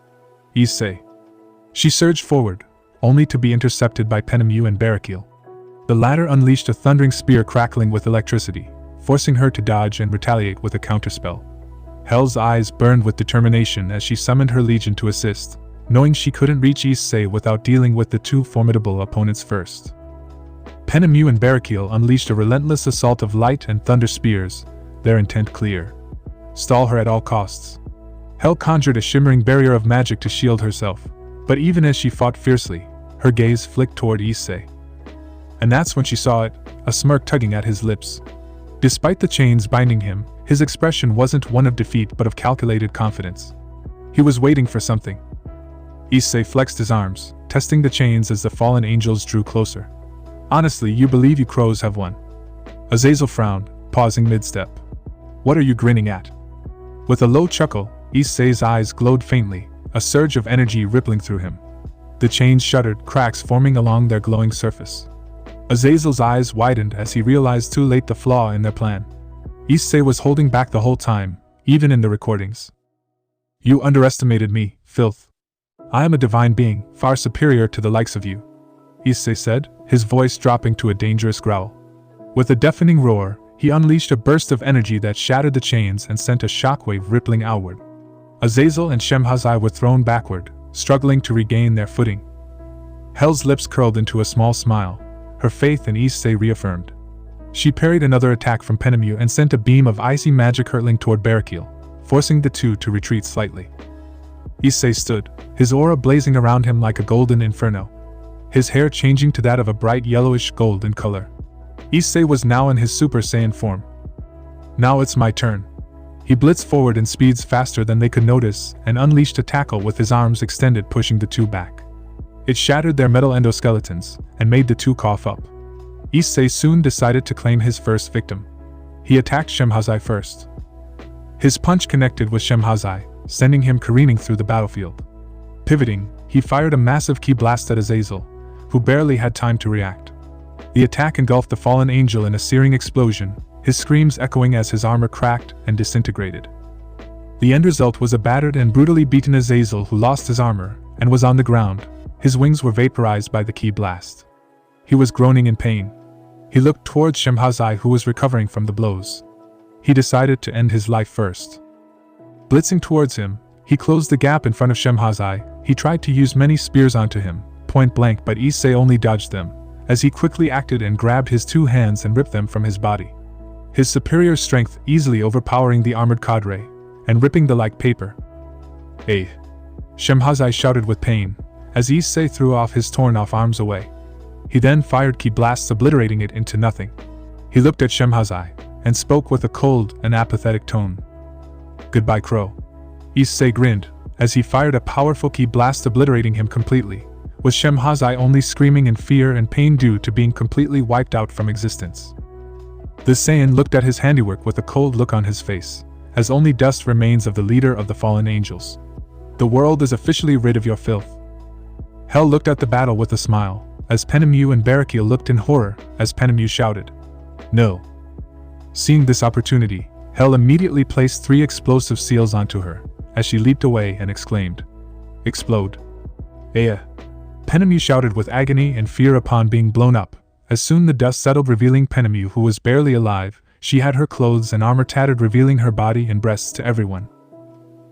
"Issei." She surged forward, only to be intercepted by Penemu and Barakiel. The latter unleashed a thundering spear crackling with electricity, forcing her to dodge and retaliate with a counterspell. Hel's eyes burned with determination as she summoned her legion to assist, knowing she couldn't reach Issei without dealing with the two formidable opponents first. Penemu and Barakiel unleashed a relentless assault of light and thunder spears, their intent clear. Stall her at all costs. Hel conjured a shimmering barrier of magic to shield herself, but even as she fought fiercely, her gaze flicked toward Issei. And that's when she saw it, a smirk tugging at his lips. Despite the chains binding him, his expression wasn't one of defeat but of calculated confidence. He was waiting for something. Issei flexed his arms, testing the chains as the fallen angels drew closer. "Honestly, you believe you crows have won?" Azazel frowned, pausing mid-step. "What are you grinning at?" With a low chuckle, Issei's eyes glowed faintly, a surge of energy rippling through him. The chains shuddered, cracks forming along their glowing surface. Azazel's eyes widened as he realized too late the flaw in their plan. Issei was holding back the whole time, even in the recordings. "You underestimated me, filth. I am a divine being, far superior to the likes of you," Issei said, his voice dropping to a dangerous growl. With a deafening roar, he unleashed a burst of energy that shattered the chains and sent a shockwave rippling outward. Azazel and Shemhazai were thrown backward, struggling to regain their footing. Hell's lips curled into a small smile, her faith in Issei reaffirmed. She parried another attack from Penemu and sent a beam of icy magic hurtling toward Barakiel, forcing the two to retreat slightly. Issei stood, his aura blazing around him like a golden inferno, his hair changing to that of a bright yellowish gold in color. Issei was now in his Super Saiyan form. Now it's my turn. He blitzed forward in speeds faster than they could notice and unleashed a tackle with his arms extended, pushing the two back. It shattered their metal endoskeletons and made the two cough up. Issei soon decided to claim his first victim. He attacked Shemhazai first. His punch connected with Shemhazai, sending him careening through the battlefield. Pivoting, he fired a massive ki blast at Azazel, who barely had time to react. The attack engulfed the fallen angel in a searing explosion, his screams echoing as his armor cracked and disintegrated. The end result was a battered and brutally beaten Azazel who lost his armor and was on the ground. His wings were vaporized by the ki blast. He was groaning in pain. He looked towards Shemhazai, who was recovering from the blows. He decided to end his life first. Blitzing towards him, he closed the gap in front of Shemhazai. He tried to use many spears onto him, point blank, but Issei only dodged them, as he quickly acted and grabbed his two hands and ripped them from his body. His superior strength easily overpowering the armored cadre, and ripping the like paper. "Eh!" Shemhazai shouted with pain, as Issei threw off his torn-off arms away. He then fired ki blasts, obliterating it into nothing. He looked at Shemhazai, and spoke with a cold and apathetic tone. "Goodbye, Crow." Issei grinned, as he fired a powerful ki blast, obliterating him completely, with Shemhazai only screaming in fear and pain due to being completely wiped out from existence. The Saiyan looked at his handiwork with a cold look on his face, as only dust remains of the leader of the fallen angels. "The world is officially rid of your filth." Hell looked at the battle with a smile, as Penemu and Barakiel looked in horror, as Penemu shouted, "No." Seeing this opportunity, Hell immediately placed 3 explosive seals onto her, as she leaped away and exclaimed, "Explode." "Aya!" Penemu shouted with agony and fear upon being blown up. As soon the dust settled, revealing Penemu, who was barely alive. She had her clothes and armor tattered, revealing her body and breasts to everyone.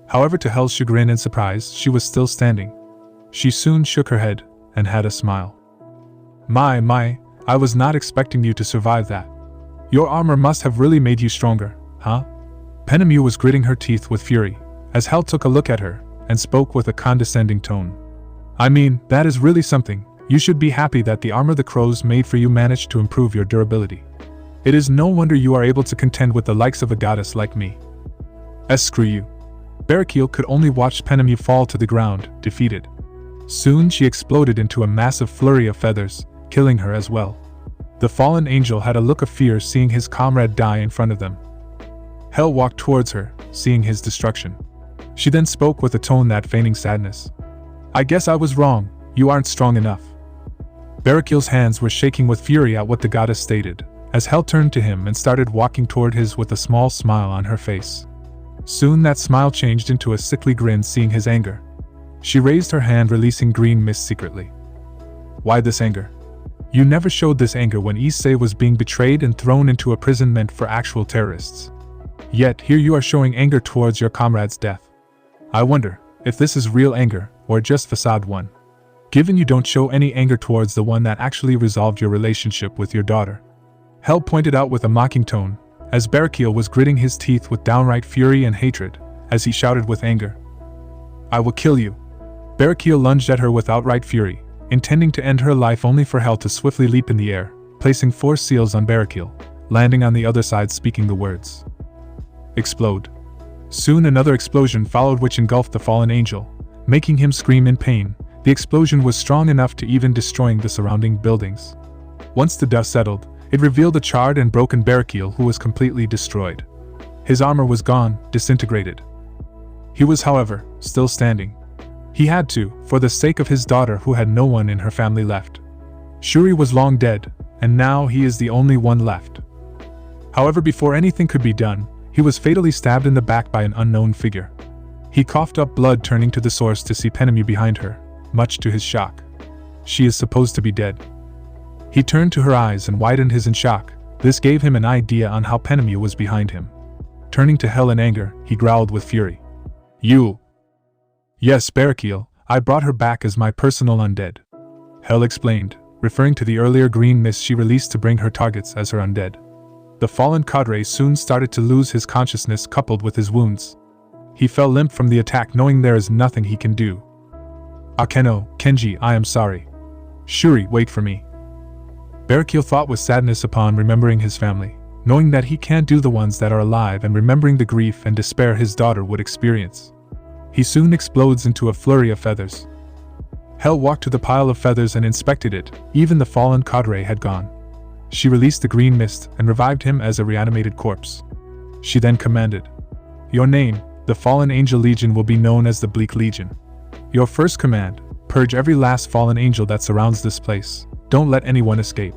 However, to Hell's chagrin and surprise, she was still standing. She soon shook her head and had a smile. My, I was not expecting you to survive that. Your armor must have really made you stronger, huh?" Penemu was gritting her teeth with fury, as Hell took a look at her and spoke with a condescending tone. "I mean, that is really something. You should be happy that the armor the crows made for you managed to improve your durability. It is no wonder you are able to contend with the likes of a goddess like me." Screw you. Barakiel could only watch Penemu fall to the ground, defeated. Soon she exploded into a massive flurry of feathers, killing her as well. The fallen angel had a look of fear seeing his comrade die in front of them. Hell walked towards her, seeing his destruction. She then spoke with a tone that feigning sadness. "I guess I was wrong, you aren't strong enough." Barakiel's hands were shaking with fury at what the goddess stated, as Hell turned to him and started walking toward his with a small smile on her face. Soon that smile changed into a sickly grin seeing his anger. She raised her hand, releasing green mist secretly. "Why this anger? You never showed this anger when Issei was being betrayed and thrown into a prison meant for actual terrorists. Yet here you are showing anger towards your comrade's death. I wonder if this is real anger or just facade one. Given you don't show any anger towards the one that actually resolved your relationship with your daughter." Hell pointed out with a mocking tone, as Barakiel was gritting his teeth with downright fury and hatred, as he shouted with anger, "I will kill you." Barakiel lunged at her with outright fury, intending to end her life, only for Hell to swiftly leap in the air, placing 4 seals on Barakiel, landing on the other side, speaking the words, "Explode." Soon another explosion followed, which engulfed the fallen angel, making him scream in pain. The explosion was strong enough to even destroying the surrounding buildings. Once the dust settled, it revealed a charred and broken Barakiel who was completely destroyed. His armor was gone, disintegrated. He was, however, still standing. He had to, for the sake of his daughter who had no one in her family left. Shuri was long dead, and now he is the only one left. However, before anything could be done, he was fatally stabbed in the back by an unknown figure. He coughed up blood, turning to the source to see Penemu behind her, much to his shock. She is supposed to be dead. He turned to her eyes and widened his in shock. This gave him an idea on how Penemu was behind him. Turning to Hell in anger, he growled with fury, "You!" "Yes, Barakiel, I brought her back as my personal undead. Hell explained, referring to the earlier green mist she released to bring her targets as her undead. The fallen cadre soon started to lose his consciousness coupled with his wounds. He fell limp from the attack knowing there is nothing he can do. Akeno, Kenji, I am sorry. Shuri, wait for me. Barakil thought with sadness upon remembering his family, knowing that he can't do the ones that are alive and remembering the grief and despair his daughter would experience. He soon explodes into a flurry of feathers. Hell walked to the pile of feathers and inspected it, even the fallen cadre had gone. She released the green mist and revived him as a reanimated corpse. She then commanded, "Your name, the Fallen Angel Legion, will be known as the Bleak Legion. Your first command, purge every last fallen angel that surrounds this place. Don't let anyone escape."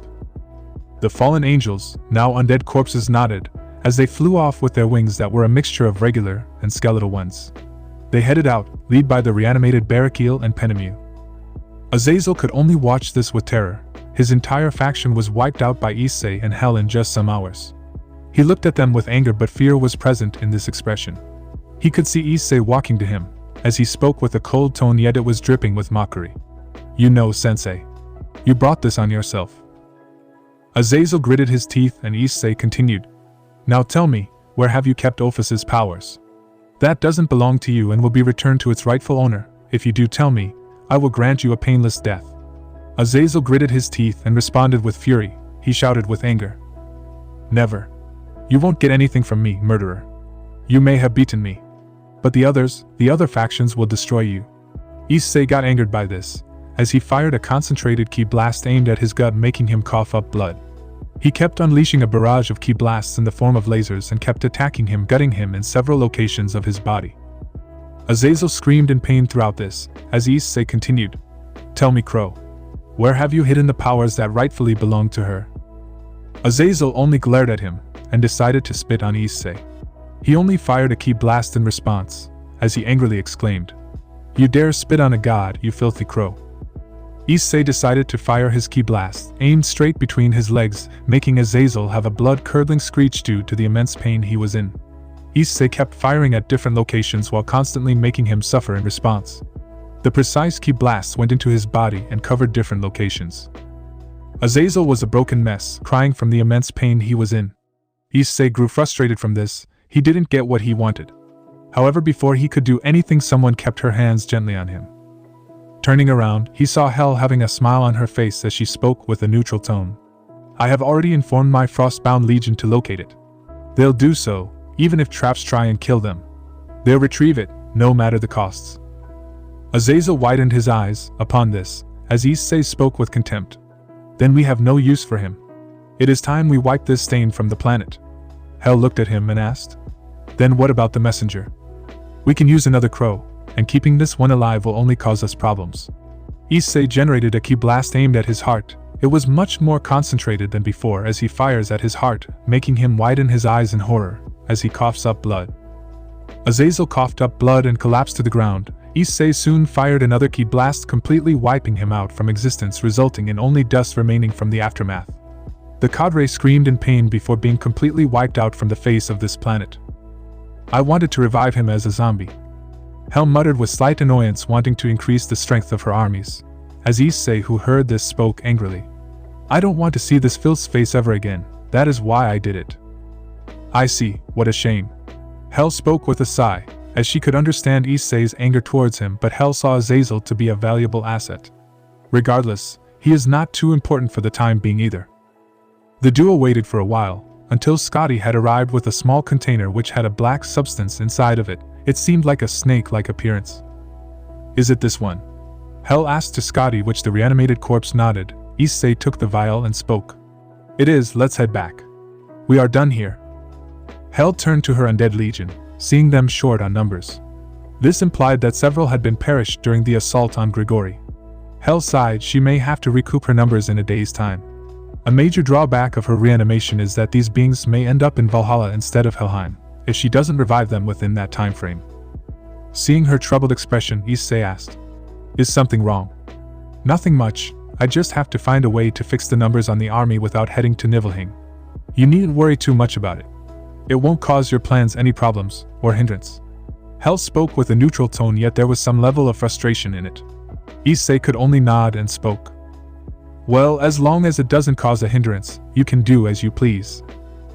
The fallen angels, now undead corpses, nodded, as they flew off with their wings that were a mixture of regular and skeletal ones. They headed out, led by the reanimated Barakil and Penemu. Azazel could only watch this with terror. His entire faction was wiped out by Issei and Hell in just some hours. He looked at them with anger, but fear was present in this expression. He could see Issei walking to him, as he spoke with a cold tone, yet it was dripping with mockery. "You know, Sensei. You brought this on yourself." Azazel gritted his teeth and Issei continued, "Now tell me, where have you kept Ophus's powers? That doesn't belong to you and will be returned to its rightful owner. If you do tell me, I will grant you a painless death." Azazel gritted his teeth and responded with fury. He shouted with anger, "Never. You won't get anything from me, murderer. You may have beaten me, but the other factions will destroy you." Issei got angered by this, as he fired a concentrated ki blast aimed at his gut, making him cough up blood. He kept unleashing a barrage of ki blasts in the form of lasers and kept attacking him, gutting him in several locations of his body. Azazel screamed in pain throughout this, as Issei continued, "Tell me, Crow, where have you hidden the powers that rightfully belong to her?" Azazel only glared at him, and decided to spit on Issei. He only fired a ki blast in response, as he angrily exclaimed, "You dare spit on a god, you filthy crow." Issei decided to fire his ki blast, aimed straight between his legs, making Azazel have a blood-curdling screech due to the immense pain he was in. Issei kept firing at different locations while constantly making him suffer in response. The precise ki blasts went into his body and covered different locations. Azazel was a broken mess, crying from the immense pain he was in. Issei grew frustrated from this. He didn't get what he wanted. However, before he could do anything, someone kept her hands gently on him. Turning around, he saw Hell having a smile on her face as she spoke with a neutral tone. "I have already informed my Frostbound Legion to locate it. They'll do so, even if traps try and kill them. They'll retrieve it, no matter the costs." Azazel widened his eyes upon this, as Issei spoke with contempt. "Then we have no use for him. It is time we wipe this stain from the planet." Hell looked at him and asked, "Then what about the messenger? We can use another crow, and keeping this one alive will only cause us problems." Issei generated a ki blast aimed at his heart. It was much more concentrated than before as he fires at his heart, making him widen his eyes in horror, as he coughs up blood. Azazel coughed up blood and collapsed to the ground. Issei soon fired another ki blast, completely wiping him out from existence, resulting in only dust remaining from the aftermath. The cadre screamed in pain before being completely wiped out from the face of this planet. "I wanted to revive him as a zombie," Hell muttered with slight annoyance, wanting to increase the strength of her armies. As Issei, who heard this, spoke angrily, "I don't want to see this filth's face ever again. That is why I did it." "I see, what a shame." Hell spoke with a sigh, as she could understand Issei's anger towards him, but Hell saw Azazel to be a valuable asset. Regardless, he is not too important for the time being either. The duo waited for a while, until Scotty had arrived with a small container which had a black substance inside of it. It seemed like a snake-like appearance. "Is it this one?" Hell asked to Scotty, which the reanimated corpse nodded. Issei took the vial and spoke. "It is, let's head back. We are done here." Hell turned to her undead legion, seeing them short on numbers. This implied that several had been perished during the assault on Grigori. Hell sighed. She may have to recoup her numbers in a day's time. A major drawback of her reanimation is that these beings may end up in Valhalla instead of Helheim, if she doesn't revive them within that time frame. Seeing her troubled expression, Issei asked, "Is something wrong?" "Nothing much. I just have to find a way to fix the numbers on the army without heading to Nibelheim. You needn't worry too much about it. It won't cause your plans any problems or hindrance." Hell spoke with a neutral tone, yet there was some level of frustration in it. Issei could only nod and spoke. Well, as long as it doesn't cause a hindrance, you can do as you please.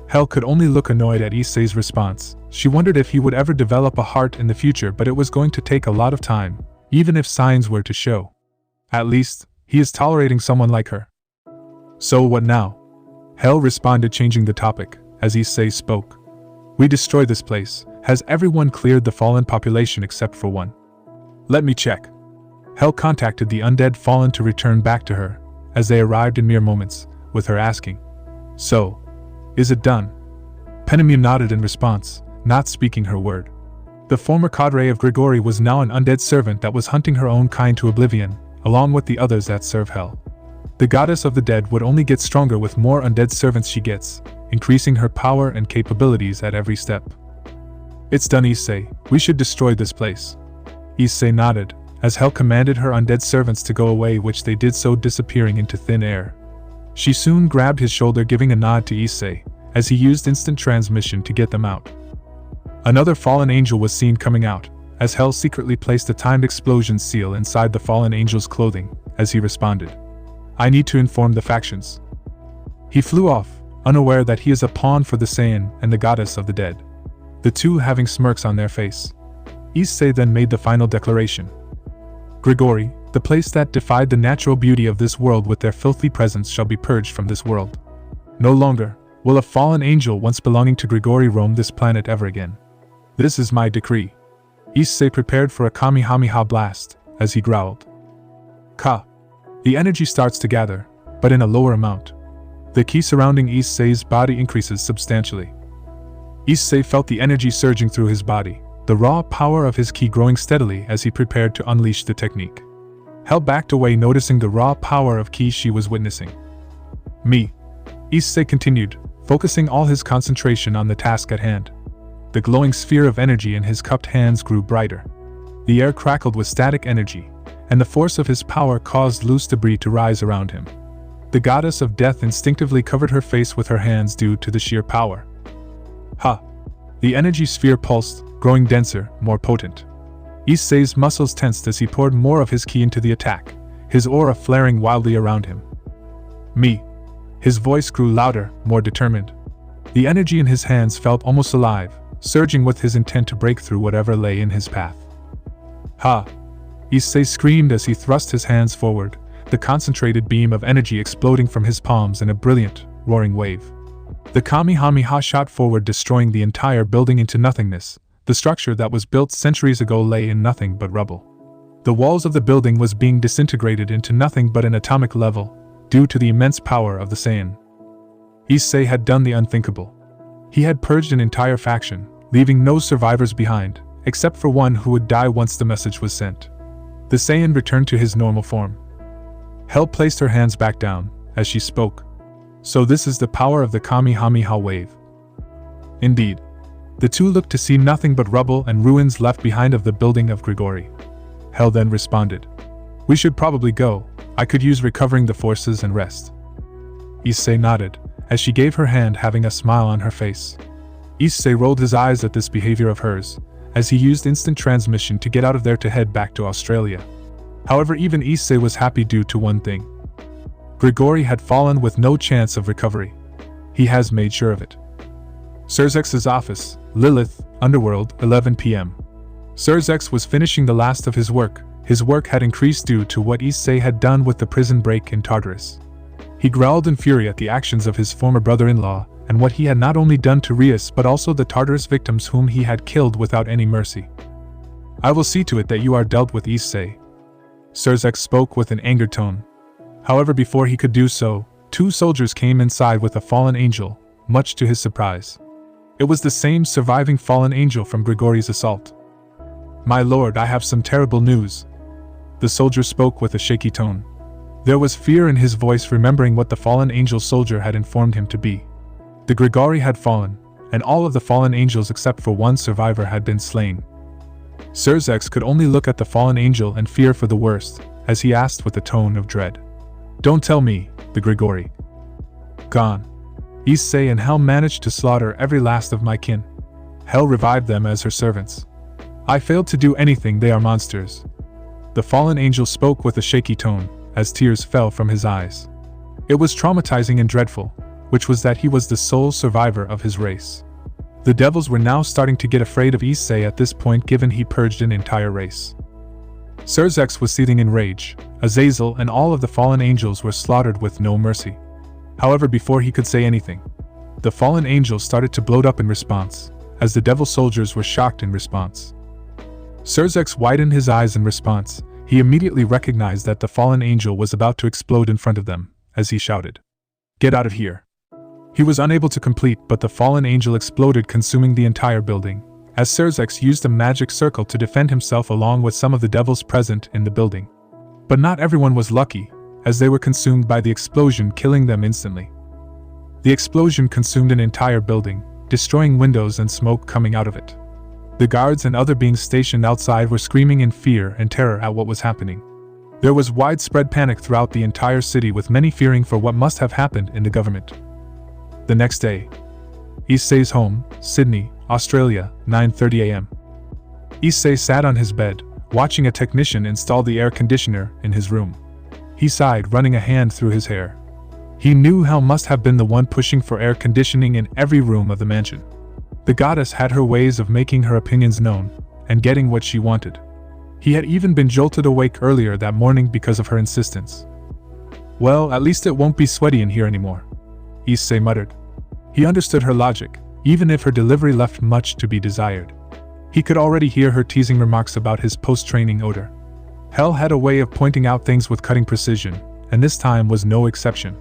Hell could only look annoyed at Issei's response. She wondered if he would ever develop a heart in the future, but it was going to take a lot of time, even if signs were to show. At least, he is tolerating someone like her. So what now? Hell responded, changing the topic, as Issei spoke. We destroy this place. Has everyone cleared the fallen population except for one? Let me check. Hell contacted the undead fallen to return back to her, as they arrived in mere moments, with her asking, So, is it done? Penemu nodded in response, not speaking her word. The former cadre of Grigori was now an undead servant that was hunting her own kind to oblivion, along with the others that serve Hell. The goddess of the dead would only get stronger with more undead servants she gets, increasing her power and capabilities at every step. It's done, Issei. We should destroy this place. Issei nodded, as Hell commanded her undead servants to go away, which they did so, disappearing into thin air. She soon grabbed his shoulder, giving a nod to Issei, as he used instant transmission to get them out. Another fallen angel was seen coming out, as Hell secretly placed a timed explosion seal inside the fallen angel's clothing, as he responded. I need to inform the factions. He flew off, unaware that he is a pawn for the Saiyan and the goddess of the dead, the two having smirks on their face. Issei then made the final declaration. Grigori, the place that defied the natural beauty of this world with their filthy presence, shall be purged from this world. No longer will a fallen angel once belonging to Grigori roam this planet ever again. This is my decree. Issei prepared for a Kamehameha blast, as he growled. Ka. The energy starts to gather, but in a lower amount. The ki surrounding Issei's body increases substantially. Issei felt the energy surging through his body, the raw power of his ki growing steadily as he prepared to unleash the technique. Hell backed away, noticing the raw power of ki she was witnessing. Me. Issei continued, focusing all his concentration on the task at hand. The glowing sphere of energy in his cupped hands grew brighter. The air crackled with static energy, and the force of his power caused loose debris to rise around him. The goddess of death instinctively covered her face with her hands due to the sheer power. Ha! The energy sphere pulsed, growing denser, more potent. Issei's muscles tensed as he poured more of his ki into the attack, his aura flaring wildly around him. Me. His voice grew louder, more determined. The energy in his hands felt almost alive, surging with his intent to break through whatever lay in his path. Ha! Issei screamed as he thrust his hands forward, the concentrated beam of energy exploding from his palms in a brilliant, roaring wave. The Kamehameha shot forward, destroying the entire building into nothingness. The structure that was built centuries ago lay in nothing but rubble. The walls of the building was being disintegrated into nothing but an atomic level, due to the immense power of the Saiyan. Issei had done the unthinkable. He had purged an entire faction, leaving no survivors behind, except for one who would die once the message was sent. The Saiyan returned to his normal form. Hell placed her hands back down, as she spoke. So this is the power of the Kamehameha wave. Indeed. The two looked to see nothing but rubble and ruins left behind of the building of Grigori. Hell then responded. We should probably go. I could use recovering the forces and rest. Issei nodded, as she gave her hand, having a smile on her face. Issei rolled his eyes at this behavior of hers, as he used instant transmission to get out of there to head back to Australia. However, even Issei was happy due to one thing. Grigori had fallen with no chance of recovery. He has made sure of it. Surzex's office, Lilith, Underworld, 11 p.m. Surzex was finishing the last of his work. His work had increased due to what Issei had done with the prison break in Tartarus. He growled in fury at the actions of his former brother-in-law, and what he had not only done to Rias but also the Tartarus victims whom he had killed without any mercy. I will see to it that you are dealt with, Issei. Surzex spoke with an angered tone. However, before he could do so, two soldiers came inside with a fallen angel, much to his surprise. It was the same surviving fallen angel from Grigori's assault. My lord, I have some terrible news. The soldier spoke with a shaky tone. There was fear in his voice, remembering what the fallen angel soldier had informed him to be. The Grigori had fallen, and all of the fallen angels except for one survivor had been slain. Surzex could only look at the fallen angel and fear for the worst, as he asked with a tone of dread. Don't tell me, the Grigori. Gone. Issei and Hell managed to slaughter every last of my kin. Hell revived them as her servants. I failed to do anything, they are monsters. The fallen angel spoke with a shaky tone, as tears fell from his eyes. It was traumatizing and dreadful, which was that he was the sole survivor of his race. The devils were now starting to get afraid of Issei at this point, given he purged an entire race. Serzex was seething in rage. Azazel and all of the fallen angels were slaughtered with no mercy. However, before he could say anything, the fallen angels started to bloat up in response, as the devil soldiers were shocked in response. Serzex widened his eyes in response. He immediately recognized that the fallen angel was about to explode in front of them, as he shouted, "Get out of here!" He was unable to complete, but the fallen angel exploded, consuming the entire building, as Serzex used a magic circle to defend himself along with some of the devils present in the building. But not everyone was lucky, as they were consumed by the explosion, killing them instantly. The explosion consumed an entire building, destroying windows and smoke coming out of it. The guards and other beings stationed outside were screaming in fear and terror at what was happening. There was widespread panic throughout the entire city, with many fearing for what must have happened in the government. The next day, Issei's home, Sydney, Australia, 9:30 a.m. Issei sat on his bed, watching a technician install the air conditioner in his room. He sighed, running a hand through his hair. He knew Hel must have been the one pushing for air conditioning in every room of the mansion. The goddess had her ways of making her opinions known, and getting what she wanted. He had even been jolted awake earlier that morning because of her insistence. "Well, at least it won't be sweaty in here anymore," Issei muttered. He understood her logic, even if her delivery left much to be desired. He could already hear her teasing remarks about his post-training odor. Hel had a way of pointing out things with cutting precision, and this time was no exception.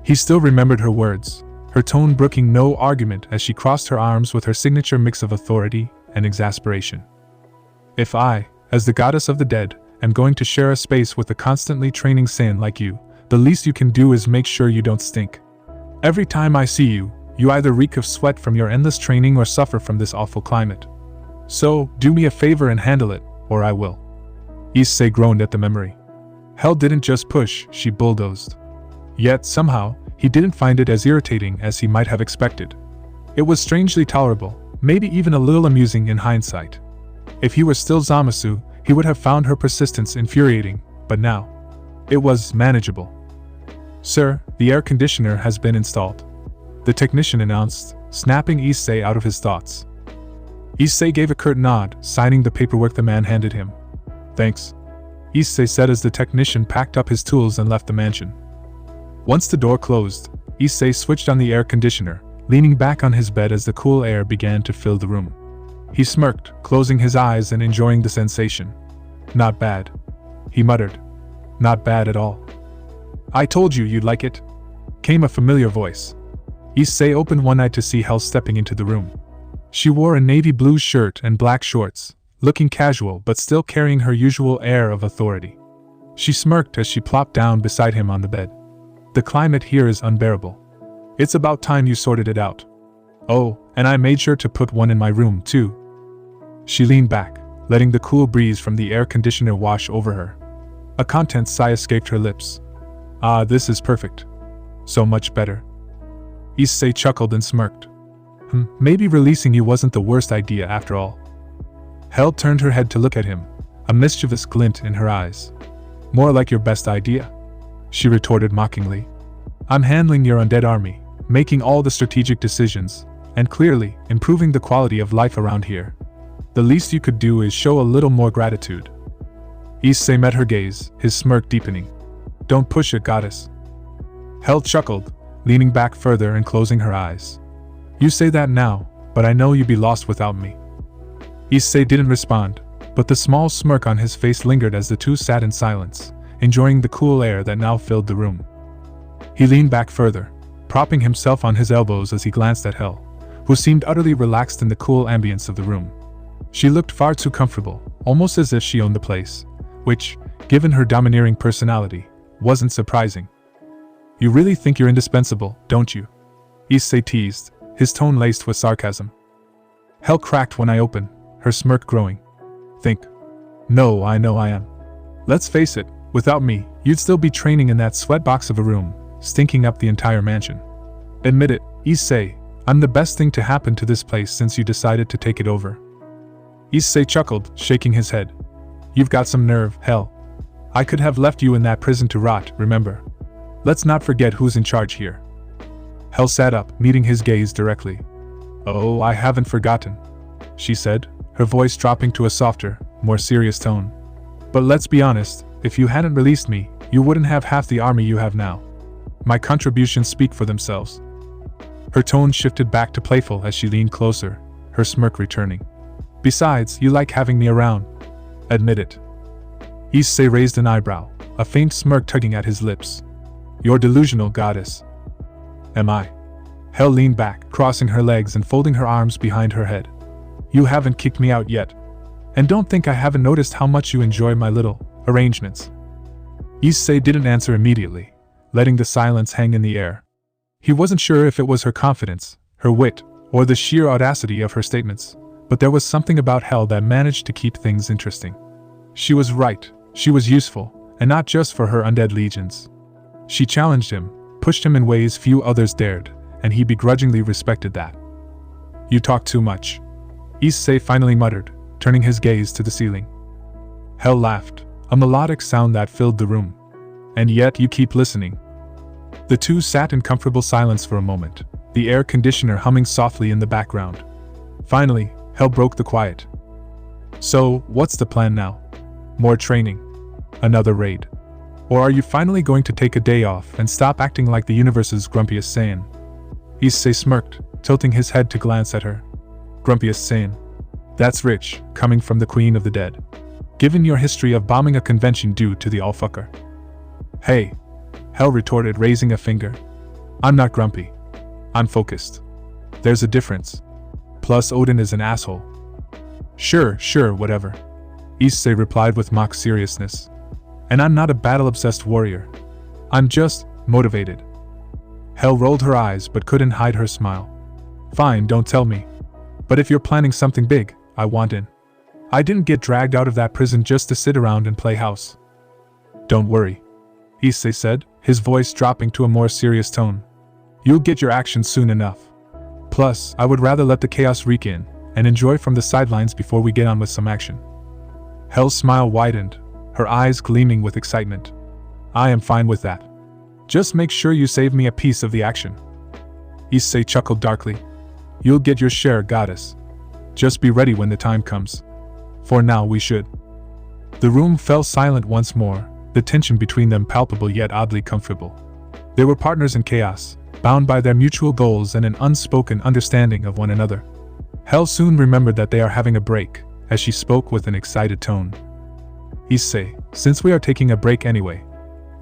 He still remembered her words, her tone brooking no argument as she crossed her arms with her signature mix of authority and exasperation. "If I, as the goddess of the dead, am going to share a space with a constantly training Saiyan like you, the least you can do is make sure you don't stink. Every time I see you, you either reek of sweat from your endless training or suffer from this awful climate. So, do me a favor and handle it, or I will." Issei groaned at the memory. Hel didn't just push, she bulldozed. Yet, somehow, he didn't find it as irritating as he might have expected. It was strangely tolerable, maybe even a little amusing in hindsight. If he were still Zamasu, he would have found her persistence infuriating, but now, it was manageable. "Sir, the air conditioner has been installed," the technician announced, snapping Issei out of his thoughts. Issei gave a curt nod, signing the paperwork the man handed him. "Thanks," Issei said as the technician packed up his tools and left the mansion. Once the door closed, Issei switched on the air conditioner, leaning back on his bed as the cool air began to fill the room. He smirked, closing his eyes and enjoying the sensation. "Not bad," he muttered. "Not bad at all." "I told you you'd like it," came a familiar voice. Issei opened one eye to see Hel stepping into the room. She wore a navy blue shirt and black shorts, looking casual but still carrying her usual air of authority. She smirked as she plopped down beside him on the bed. "The climate here is unbearable. It's about time you sorted it out. Oh, and I made sure to put one in my room, too." She leaned back, letting the cool breeze from the air conditioner wash over her. A content sigh escaped her lips. "Ah, this is perfect. So much better." Issei chuckled and smirked. Maybe releasing you wasn't the worst idea after all." Hel turned her head to look at him, a mischievous glint in her eyes. "More like your best idea," she retorted mockingly. "I'm handling your undead army, making all the strategic decisions, and clearly improving the quality of life around here. The least you could do is show a little more gratitude." Issei met her gaze, his smirk deepening. "Don't push it, goddess." Hel chuckled, leaning back further and closing her eyes. "You say that now, but I know you'd be lost without me." Issei didn't respond, but the small smirk on his face lingered as the two sat in silence, enjoying the cool air that now filled the room. He leaned back further, propping himself on his elbows as he glanced at Hel, who seemed utterly relaxed in the cool ambience of the room. She looked far too comfortable, almost as if she owned the place, which, given her domineering personality, wasn't surprising. "You really think you're indispensable, don't you?" Issei teased, his tone laced with sarcasm. Hel cracked one eye open, her smirk growing. "Think. No, I know I am. Let's face it, without me, you'd still be training in that sweatbox of a room, stinking up the entire mansion. Admit it, Issei, I'm the best thing to happen to this place since you decided to take it over." Issei chuckled, shaking his head. You've got some nerve, hell. I could have left you in that prison to rot, remember? Let's not forget who's in charge here. Hell sat up, meeting his gaze directly. Oh, I haven't forgotten, she said, her voice dropping to a softer, more serious tone. But let's be honest, if you hadn't released me, you wouldn't have half the army you have now. My contributions speak for themselves. Her tone shifted back to playful as she leaned closer, her smirk returning. Besides, you like having me around. Admit it. Issei raised an eyebrow, a faint smirk tugging at his lips. You're delusional, goddess. Am I? Hell leaned back, crossing her legs and folding her arms behind her head. You haven't kicked me out yet. And don't think I haven't noticed how much you enjoy my little arrangements. Issei didn't answer immediately, letting the silence hang in the air. He wasn't sure if it was her confidence, her wit, or the sheer audacity of her statements, but there was something about Hell that managed to keep things interesting. She was right, she was useful, and not just for her undead legions. She challenged him, pushed him in ways few others dared, and he begrudgingly respected that. You talk too much, Issei finally muttered, turning his gaze to the ceiling. Hell laughed, a melodic sound that filled the room. And yet you keep listening. The two sat in comfortable silence for a moment, the air conditioner humming softly in the background. Finally, Hell broke the quiet. So, what's the plan now? More training? Another raid? Or are you finally going to take a day off and stop acting like the universe's grumpiest Saiyan? Issei smirked, tilting his head to glance at her. Grumpiest Saiyan. That's rich, coming from the Queen of the Dead. Given your history of bombing a convention due to the all-fucker. Hey, Hell retorted, raising a finger. I'm not grumpy. I'm focused. There's a difference. Plus Odin is an asshole. Sure, whatever. Issei replied with mock seriousness. And I'm not a battle-obsessed warrior. I'm just motivated. Hell rolled her eyes but couldn't hide her smile. Fine, don't tell me. But if you're planning something big, I want in. I didn't get dragged out of that prison just to sit around and play house. Don't worry, Issei said, his voice dropping to a more serious tone. You'll get your action soon enough. Plus, I would rather let the chaos reek in and enjoy from the sidelines before we get on with some action. Hell's smile widened, her eyes gleaming with excitement. I am fine with that. Just make sure you save me a piece of the action. Issei chuckled darkly. You'll get your share, goddess. Just be ready when the time comes. For now, we should. The room fell silent once more, the tension between them palpable yet oddly comfortable. They were partners in chaos, bound by their mutual goals and an unspoken understanding of one another. Hell soon remembered that they are having a break, as she spoke with an excited tone. Issei, since we are taking a break anyway,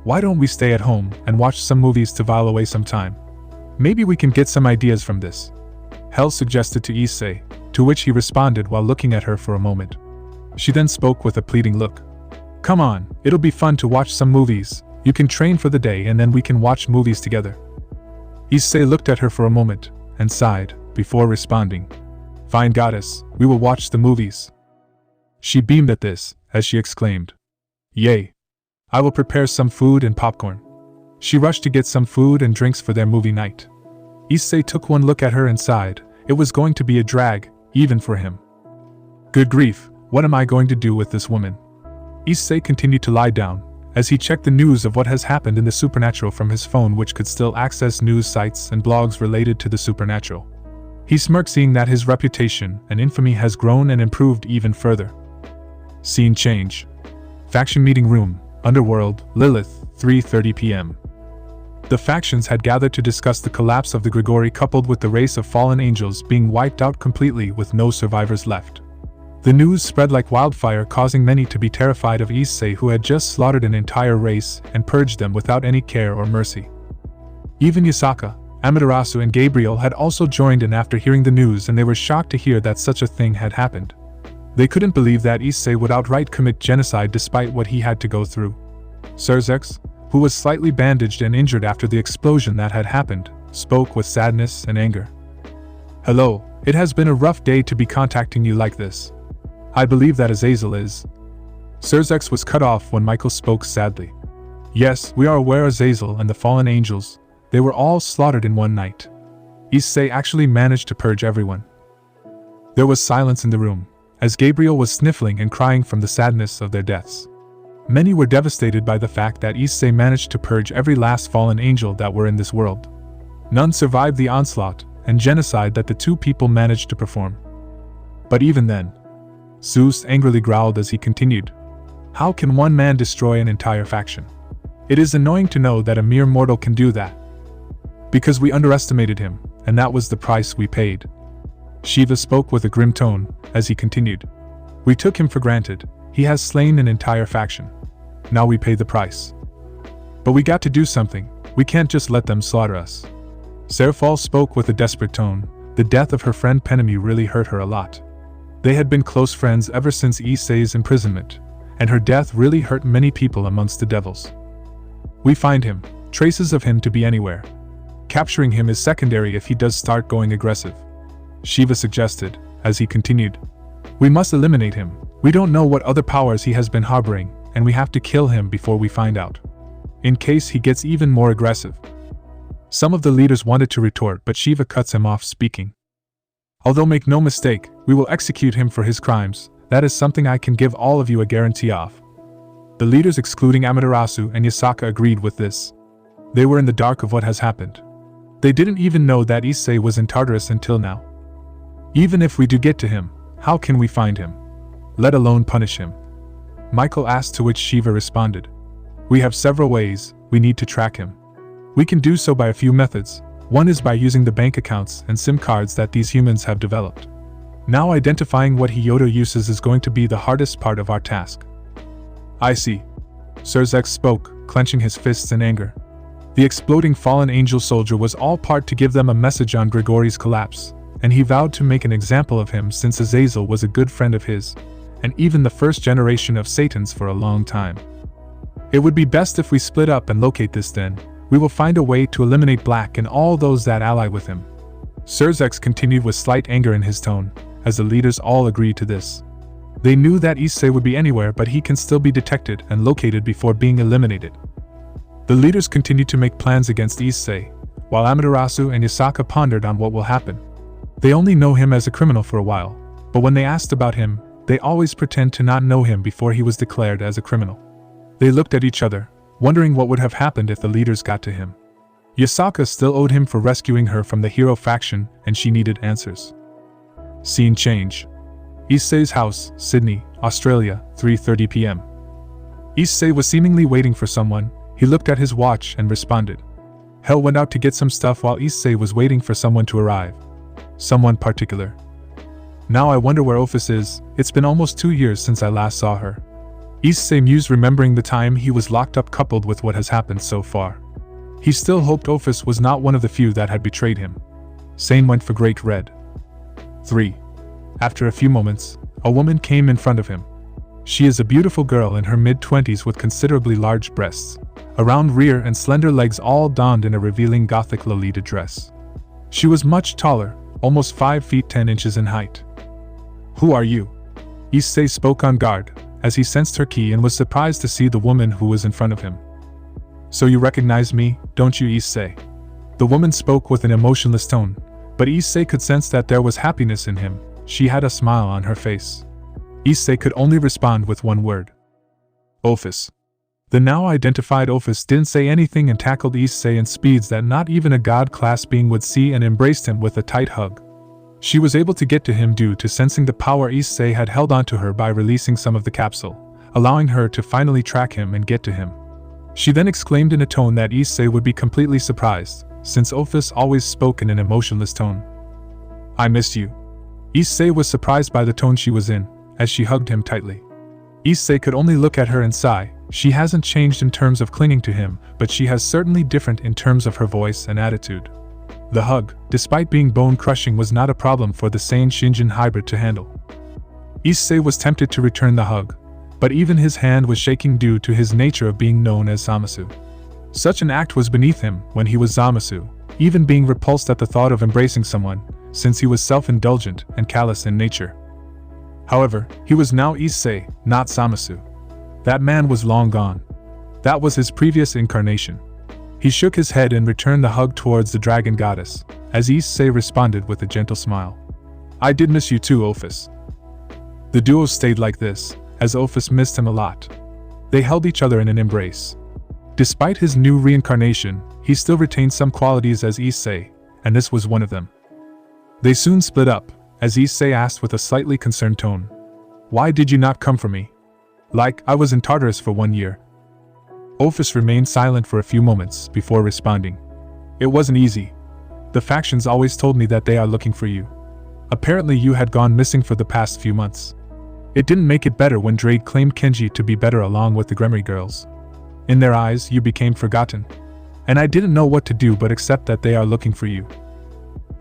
why don't we stay at home and watch some movies to while away some time? Maybe we can get some ideas from this. Hell suggested to Issei, to which he responded while looking at her for a moment. She then spoke with a pleading look. Come on, it'll be fun to watch some movies. You can train for the day and then we can watch movies together. Issei looked at her for a moment, and sighed, before responding. Fine, goddess, we will watch the movies. She beamed at this, as she exclaimed. Yay! I will prepare some food and popcorn. She rushed to get some food and drinks for their movie night. Issei took one look at her and sighed. It was going to be a drag, even for him. Good grief, what am I going to do with this woman? Issei continued to lie down, as he checked the news of what has happened in the supernatural from his phone, which could still access news sites and blogs related to the supernatural. He smirked, seeing that his reputation and infamy has grown and improved even further. Scene change. Faction meeting room, Underworld, Lilith, 3:30 p.m. The factions had gathered to discuss the collapse of the Grigori, coupled with the race of fallen angels being wiped out completely with no survivors left. The news spread like wildfire, causing many to be terrified of Issei, who had just slaughtered an entire race and purged them without any care or mercy. Even Yasaka, Amaterasu and Gabriel had also joined in after hearing the news, and they were shocked to hear that such a thing had happened. They couldn't believe that Issei would outright commit genocide despite what he had to go through. Serzex, who was slightly bandaged and injured after the explosion that had happened, spoke with sadness and anger. Hello, it has been a rough day to be contacting you like this. I believe that Azazel is. Serzex was cut off when Michael spoke sadly. Yes, we are aware Azazel and the fallen angels, they were all slaughtered in one night. Issei actually managed to purge everyone. There was silence in the room, as Gabriel was sniffling and crying from the sadness of their deaths. Many were devastated by the fact that Issei managed to purge every last fallen angel that were in this world. None survived the onslaught and genocide that the two people managed to perform. But even then, Zeus angrily growled as he continued, "How can one man destroy an entire faction? It is annoying to know that a mere mortal can do that. Because we underestimated him, and that was the price we paid." Shiva spoke with a grim tone as he continued, "We took him for granted. He has slain an entire faction. Now we pay the price. But we got to do something. We can't just let them slaughter us." Serafal spoke with a desperate tone. The death of her friend Penemy really hurt her a lot. They had been close friends ever since Issei's imprisonment, and her death really hurt many people amongst the devils. "We find him, traces of him to be anywhere. Capturing him is secondary if he does start going aggressive," Shiva suggested, as he continued, "We must eliminate him. We don't know what other powers he has been harboring, and we have to kill him before we find out. In case he gets even more aggressive." Some of the leaders wanted to retort, but Shiva cuts him off, speaking, "Although make no mistake, we will execute him for his crimes. That is something I can give all of you a guarantee of." The leaders excluding Amaterasu and Yasaka agreed with this. They were in the dark of what has happened. They didn't even know that Issei was in Tartarus until now. "Even if we do get to him, how can we find him? Let alone punish him?" Michael asked, to which Shiva responded, "We have several ways. We need to track him. We can do so by a few methods. One is by using the bank accounts and SIM cards that these humans have developed. Now identifying what Hyoudou uses is going to be the hardest part of our task." "I see." Serzex spoke, clenching his fists in anger. The exploding fallen angel soldier was all part to give them a message on Grigori's collapse, and he vowed to make an example of him since Azazel was a good friend of his, and even the first generation of Satans for a long time. "It would be best if we split up and locate this then. We will find a way to eliminate Black and all those that ally with him." Serzex continued with slight anger in his tone, as the leaders all agreed to this. They knew that Issei would be anywhere, but he can still be detected and located before being eliminated. The leaders continued to make plans against Issei, while Amaterasu and Yasaka pondered on what will happen. They only know him as a criminal for a while, but when they asked about him, they always pretend to not know him before he was declared as a criminal. They looked at each other, wondering what would have happened if the leaders got to him. Yasaka still owed him for rescuing her from the hero faction, and she needed answers. Scene change. Issei's house, Sydney, Australia, 3:30 p.m. Issei was seemingly waiting for someone. He looked at his watch and responded. Hel went out to get some stuff while Issei was waiting for someone to arrive. Someone particular. "Now I wonder where Ophis is. It's been almost 2 years since I last saw her." Issei mused, remembering the time he was locked up coupled with what has happened so far. He still hoped Ophis was not one of the few that had betrayed him. Sane went for Great Red. 3. After a few moments, a woman came in front of him. She is a beautiful girl in her mid-20s with considerably large breasts, a round rear and slender legs, all donned in a revealing Gothic Lolita dress. She was much taller, almost 5 feet 10 inches in height. "Who are you?" Issei spoke on guard, as he sensed her key and was surprised to see the woman who was in front of him. "So you recognize me, don't you, Issei?" The woman spoke with an emotionless tone, but Issei could sense that there was happiness in him. She had a smile on her face. Issei could only respond with one word. "Ophis." The now identified Ophis didn't say anything and tackled Issei in speeds that not even a god-class being would see, and embraced him with a tight hug. She was able to get to him due to sensing the power Issei had held onto her by releasing some of the capsule, allowing her to finally track him and get to him. She then exclaimed in a tone that Issei would be completely surprised, since Ophis always spoke in an emotionless tone. "I missed you." Issei was surprised by the tone she was in, as she hugged him tightly. Issei could only look at her and sigh. She hasn't changed in terms of clinging to him, but she has certainly different in terms of her voice and attitude. The hug, despite being bone-crushing, was not a problem for the Saiyan Shinjin hybrid to handle. Issei was tempted to return the hug, but even his hand was shaking due to his nature of being known as Zamasu. Such an act was beneath him when he was Zamasu, even being repulsed at the thought of embracing someone, since he was self-indulgent and callous in nature. However, he was now Issei, not Zamasu. That man was long gone. That was his previous incarnation. He shook his head and returned the hug towards the dragon goddess, as Issei responded with a gentle smile. "I did miss you too, Ophis." The duo stayed like this, as Ophis missed him a lot. They held each other in an embrace. Despite his new reincarnation, he still retained some qualities as Issei, and this was one of them. They soon split up, as Issei asked with a slightly concerned tone, "Why did you not come for me? Like, I was in Tartarus for 1 year." Ophis remained silent for a few moments before responding. "It wasn't easy. The factions always told me that they are looking for you. Apparently you had gone missing for the past few months. It didn't make it better when Drake claimed Kenji to be better along with the Gremory girls. In their eyes, you became forgotten. And I didn't know what to do but accept that they are looking for you."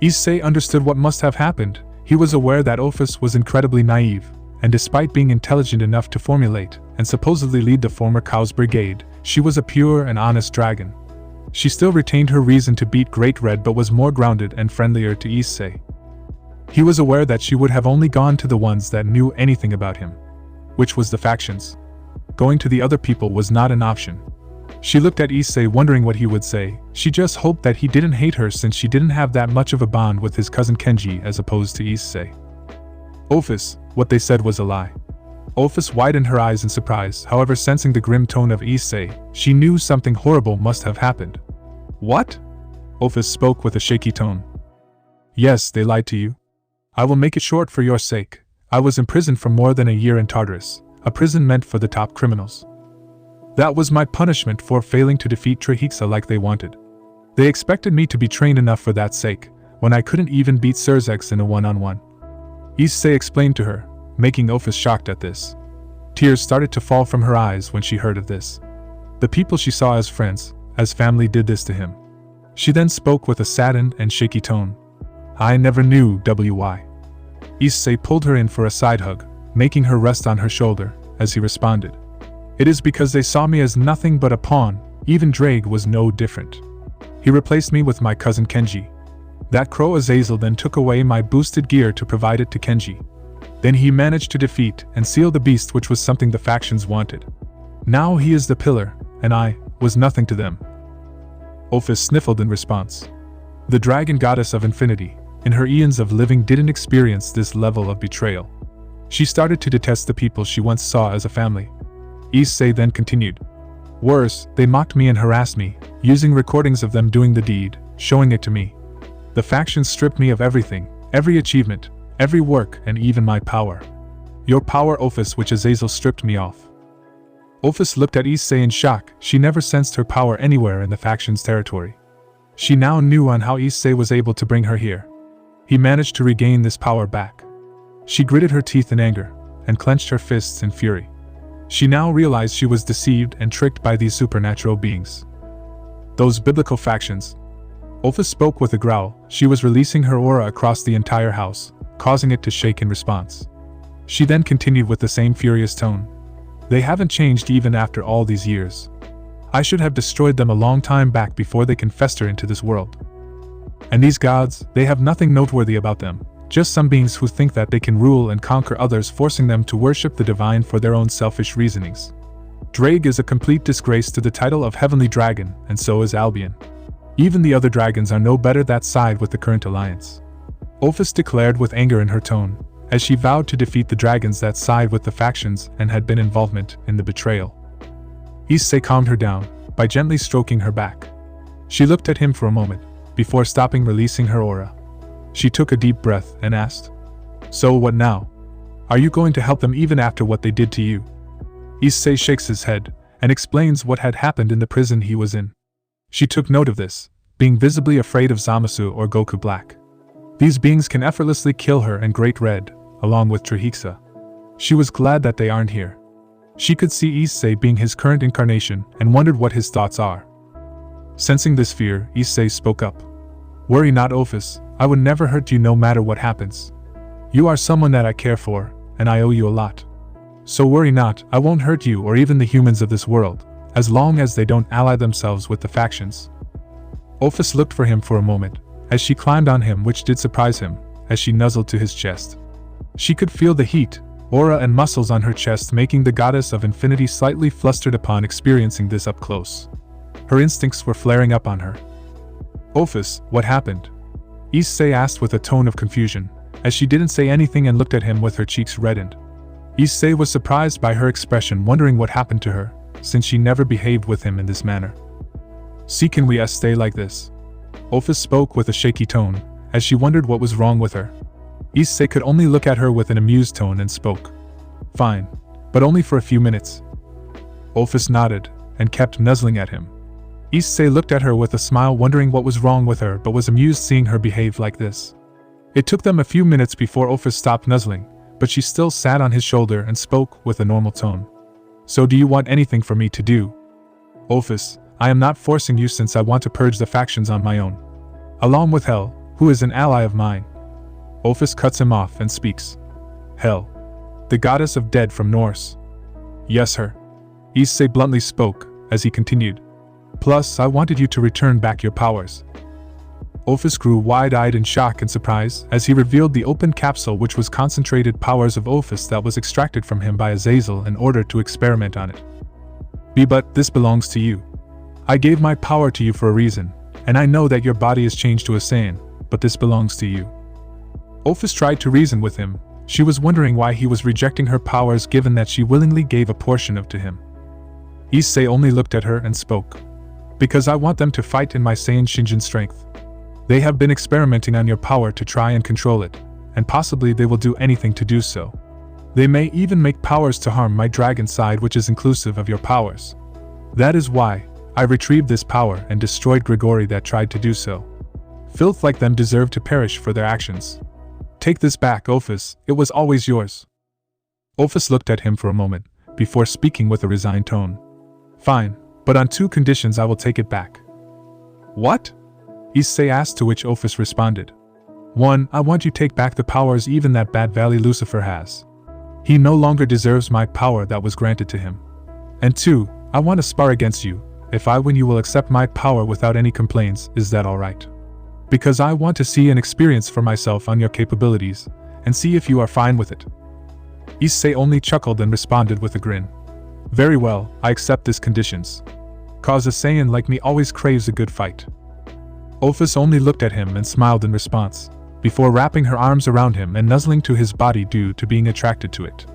Issei understood what must have happened. He was aware that Ophis was incredibly naive, and despite being intelligent enough to formulate and supposedly lead the former Cow's Brigade, she was a pure and honest dragon. She still retained her reason to beat Great Red but was more grounded and friendlier to Issei. He was aware that she would have only gone to the ones that knew anything about him, which was the factions. Going to the other people was not an option. She looked at Issei wondering what he would say. She just hoped that he didn't hate her since she didn't have that much of a bond with his cousin Kenji as opposed to Issei. Ophis, what they said was a lie. Ophis widened her eyes in surprise, however sensing the grim tone of Issei, she knew something horrible must have happened. "What?" Ophis spoke with a shaky tone. "Yes, they lied to you. I will make it short for your sake. I was imprisoned for more than a year in Tartarus, a prison meant for the top criminals. That was my punishment for failing to defeat Trahexa like they wanted. They expected me to be trained enough for that sake, when I couldn't even beat Surzex in a one-on-one." Issei explained to her, making Ophis shocked at this. Tears started to fall from her eyes when she heard of this. The people she saw as friends, as family did this to him. She then spoke with a saddened and shaky tone. "I never knew why." Issei pulled her in for a side hug, making her rest on her shoulder, as he responded. "It is because they saw me as nothing but a pawn. Even Drake was no different. He replaced me with my cousin Kenji. That crow Azazel then took away my boosted gear to provide it to Kenji. Then he managed to defeat and seal the beast, which was something the factions wanted. Now he is the pillar, and I was nothing to them." Ophis sniffled in response. The dragon goddess of infinity, in her eons of living, didn't experience this level of betrayal. She started to detest the people she once saw as a family. Issei then continued. "Worse, they mocked me and harassed me, using recordings of them doing the deed, showing it to me. The factions stripped me of everything, every achievement, every work, and even my power. Your power, Ophis, which Azazel stripped me off." Ophis looked at Issei in shock. She never sensed her power anywhere in the faction's territory. She now knew on how Issei was able to bring her here. He managed to regain this power back. She gritted her teeth in anger, and clenched her fists in fury. She now realized she was deceived and tricked by these supernatural beings. Those biblical factions. Ophis spoke with a growl. She was releasing her aura across the entire house, causing it to shake in response. She then continued with the same furious tone. "They haven't changed even after all these years. I should have destroyed them a long time back before they can fester into this world. And these gods, they have nothing noteworthy about them, just some beings who think that they can rule and conquer others, forcing them to worship the divine for their own selfish reasonings. Drake is a complete disgrace to the title of Heavenly Dragon, and so is Albion. Even the other dragons are no better that side with the current alliance." Ophis declared with anger in her tone, as she vowed to defeat the dragons that side with the factions and had been involvement in the betrayal. Issei calmed her down by gently stroking her back. She looked at him for a moment, before stopping, releasing her aura. She took a deep breath and asked, "So what now? Are you going to help them even after what they did to you?" Issei shakes his head, and explains what had happened in the prison he was in. She took note of this, being visibly afraid of Zamasu or Goku Black. These beings can effortlessly kill her and Great Red, along with Trahexa. She was glad that they aren't here. She could see Issei being his current incarnation and wondered what his thoughts are. Sensing this fear, Issei spoke up. "Worry not, Ophis, I would never hurt you no matter what happens. You are someone that I care for, and I owe you a lot. So worry not, I won't hurt you or even the humans of this world, as long as they don't ally themselves with the factions." Ophis looked for him for a moment, as she climbed on him, which did surprise him, as she nuzzled to his chest. She could feel the heat, aura and muscles on her chest, making the goddess of infinity slightly flustered upon experiencing this up close. Her instincts were flaring up on her. "Ophis, what happened?" Issei asked with a tone of confusion, as she didn't say anything and looked at him with her cheeks reddened. Issei was surprised by her expression, wondering what happened to her, since she never behaved with him in this manner. "See, can we stay like this?" Ophis spoke with a shaky tone, as she wondered what was wrong with her. Issei could only look at her with an amused tone and spoke. "Fine, but only for a few minutes." Ophis nodded, and kept nuzzling at him. Issei looked at her with a smile, wondering what was wrong with her, but was amused seeing her behave like this. It took them a few minutes before Ophis stopped nuzzling, but she still sat on his shoulder and spoke with a normal tone. "So do you want anything for me to do?" "Ophis, I am not forcing you, since I want to purge the factions on my own. Along with Hel, who is an ally of mine." Ophis cuts him off and speaks. "Hel, the goddess of dead from Norse." "Yes, her." Issei bluntly spoke, as he continued. "Plus, I wanted you to return back your powers." Ophis grew wide-eyed in shock and surprise as he revealed the open capsule, which was concentrated powers of Ophis that was extracted from him by Azazel in order to experiment on it. But this belongs to you. I gave my power to you for a reason, and I know that your body is changed to a Saiyan, but this belongs to you." Ophis tried to reason with him. She was wondering why he was rejecting her powers, given that she willingly gave a portion of to him. Issei only looked at her and spoke. "Because I want them to fight in my Saiyan Shinjin strength. They have been experimenting on your power to try and control it, and possibly they will do anything to do so. They may even make powers to harm my dragon side, which is inclusive of your powers. That is why I retrieved this power and destroyed Grigori that tried to do so. Filth like them deserve to perish for their actions. Take this back, Ophis, it was always yours." Ophis looked at him for a moment, before speaking with a resigned tone. "Fine, but on 2 conditions I will take it back." "What?" Issei asked, to which Ophis responded. 1. I want you to take back the powers even that Bad Valley Lucifer has. He no longer deserves my power that was granted to him. And 2. I want to spar against you. If I win, you will accept my power without any complaints. Is that alright? Because I want to see and experience for myself on your capabilities, and see if you are fine with it." Issei only chuckled and responded with a grin. "Very well, I accept these conditions. Cause a Saiyan like me always craves a good fight." Ophis only looked at him and smiled in response, before wrapping her arms around him and nuzzling to his body due to being attracted to it.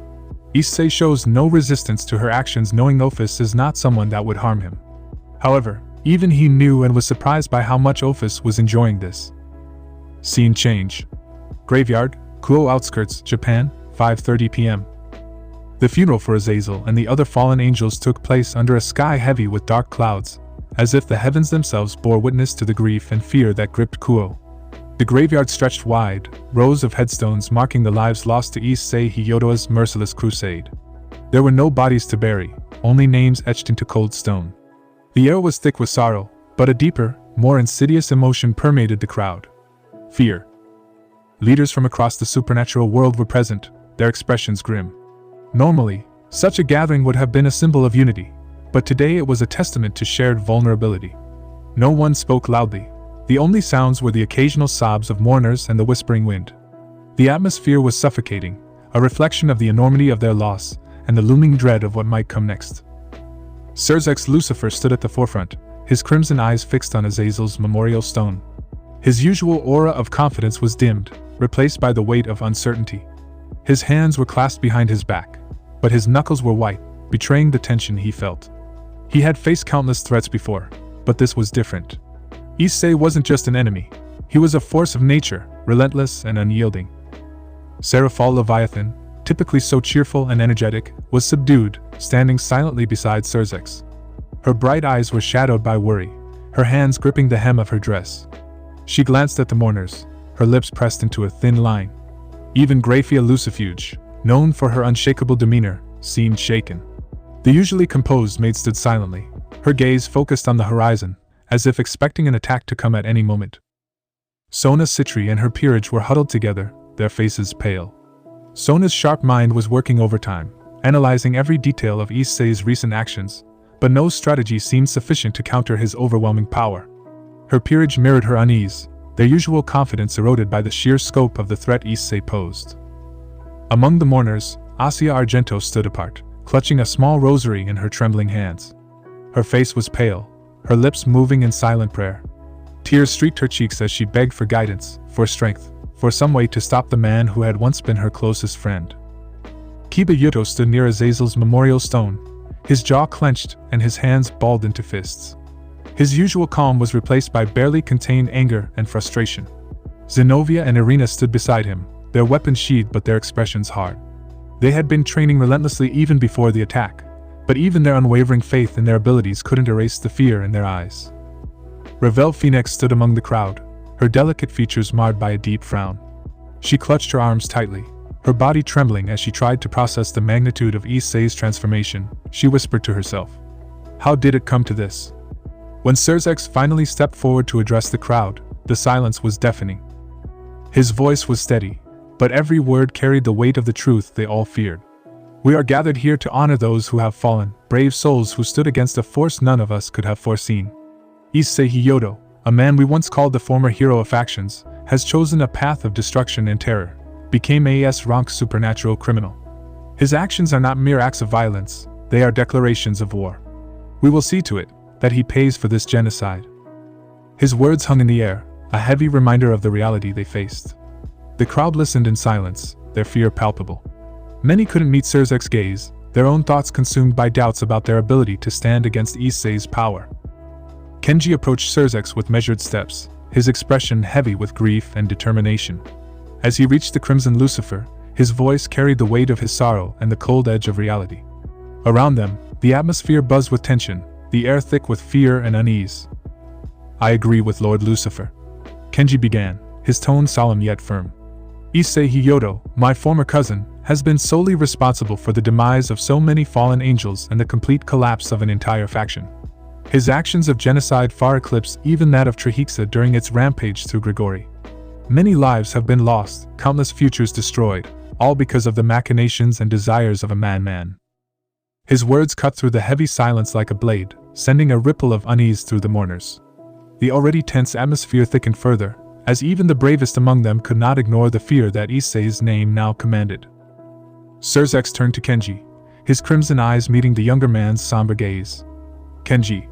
Issei shows no resistance to her actions, knowing Ophis is not someone that would harm him. However, even he knew and was surprised by how much Ophis was enjoying this. Scene change. Graveyard, Kuo outskirts, Japan, 5:30 p.m. The funeral for Azazel and the other fallen angels took place under a sky heavy with dark clouds, as if the heavens themselves bore witness to the grief and fear that gripped Kuo. The graveyard stretched wide, rows of headstones marking the lives lost to Issei Hyoudu's merciless crusade. There were no bodies to bury, only names etched into cold stone. The air was thick with sorrow, but a deeper, more insidious emotion permeated the crowd. Fear. Leaders from across the supernatural world were present, their expressions grim. Normally, such a gathering would have been a symbol of unity, but today it was a testament to shared vulnerability. No one spoke loudly. The only sounds were the occasional sobs of mourners and the whispering wind. The atmosphere was suffocating, a reflection of the enormity of their loss and the looming dread of what might come next. Surzek's Lucifer stood at the forefront, his crimson eyes fixed on Azazel's memorial stone. His usual aura of confidence was dimmed, replaced by the weight of uncertainty. His hands were clasped behind his back, but his knuckles were white, betraying the tension he felt. He had faced countless threats before, but this was different. Issei wasn't just an enemy, he was a force of nature, relentless and unyielding. Seraphal Leviathan, typically so cheerful and energetic, was subdued, standing silently beside Surzek's. Her bright eyes were shadowed by worry, her hands gripping the hem of her dress. She glanced at the mourners, her lips pressed into a thin line. Even Graphia Lucifuge, known for her unshakable demeanor, seemed shaken. The usually composed maid stood silently, her gaze focused on the horizon, as if expecting an attack to come at any moment. Sona Citri and her peerage were huddled together, their faces pale. Sona's sharp mind was working overtime, analyzing every detail of Issei's recent actions, but no strategy seemed sufficient to counter his overwhelming power. Her peerage mirrored her unease, their usual confidence eroded by the sheer scope of the threat Issei posed. Among the mourners, Asia Argento stood apart, clutching a small rosary in her trembling hands. Her face was pale, her lips moving in silent prayer. Tears streaked her cheeks as she begged for guidance, for strength, for some way to stop the man who had once been her closest friend. Kiba Yuto stood near Azazel's memorial stone, his jaw clenched and his hands balled into fists. His usual calm was replaced by barely contained anger and frustration. Zenobia and Irina stood beside him, their weapons sheathed but their expressions hard. They had been training relentlessly even before the attack, but even their unwavering faith in their abilities couldn't erase the fear in their eyes. Revel Phoenix stood among the crowd, her delicate features marred by a deep frown. She clutched her arms tightly, her body trembling as she tried to process the magnitude of Issei's transformation. She whispered to herself, "How did it come to this?" When Serzex finally stepped forward to address the crowd, the silence was deafening. His voice was steady, but every word carried the weight of the truth they all feared. "We are gathered here to honor those who have fallen, brave souls who stood against a force none of us could have foreseen. Issei Hyoudou, a man we once called the former hero of factions, has chosen a path of destruction and terror, became a S-rank supernatural criminal. His actions are not mere acts of violence, they are declarations of war. We will see to it that he pays for this genocide." His words hung in the air, a heavy reminder of the reality they faced. The crowd listened in silence, their fear palpable. Many couldn't meet Serzex's gaze, their own thoughts consumed by doubts about their ability to stand against Issei's power. Kenji approached Serzex with measured steps, his expression heavy with grief and determination. As he reached the Crimson Lucifer, his voice carried the weight of his sorrow and the cold edge of reality. Around them, the atmosphere buzzed with tension, the air thick with fear and unease. "I agree with Lord Lucifer," Kenji began, his tone solemn yet firm. "Issei Hyoudou, my former cousin, has been solely responsible for the demise of so many fallen angels and the complete collapse of an entire faction. His actions of genocide far eclipse even that of Trahexa during its rampage through Grigori. Many lives have been lost, countless futures destroyed, all because of the machinations and desires of a madman." His words cut through the heavy silence like a blade, sending a ripple of unease through the mourners. The already tense atmosphere thickened further, as even the bravest among them could not ignore the fear that Issei's name now commanded. Serzex turned to Kenji, his crimson eyes meeting the younger man's somber gaze. "Kenji,"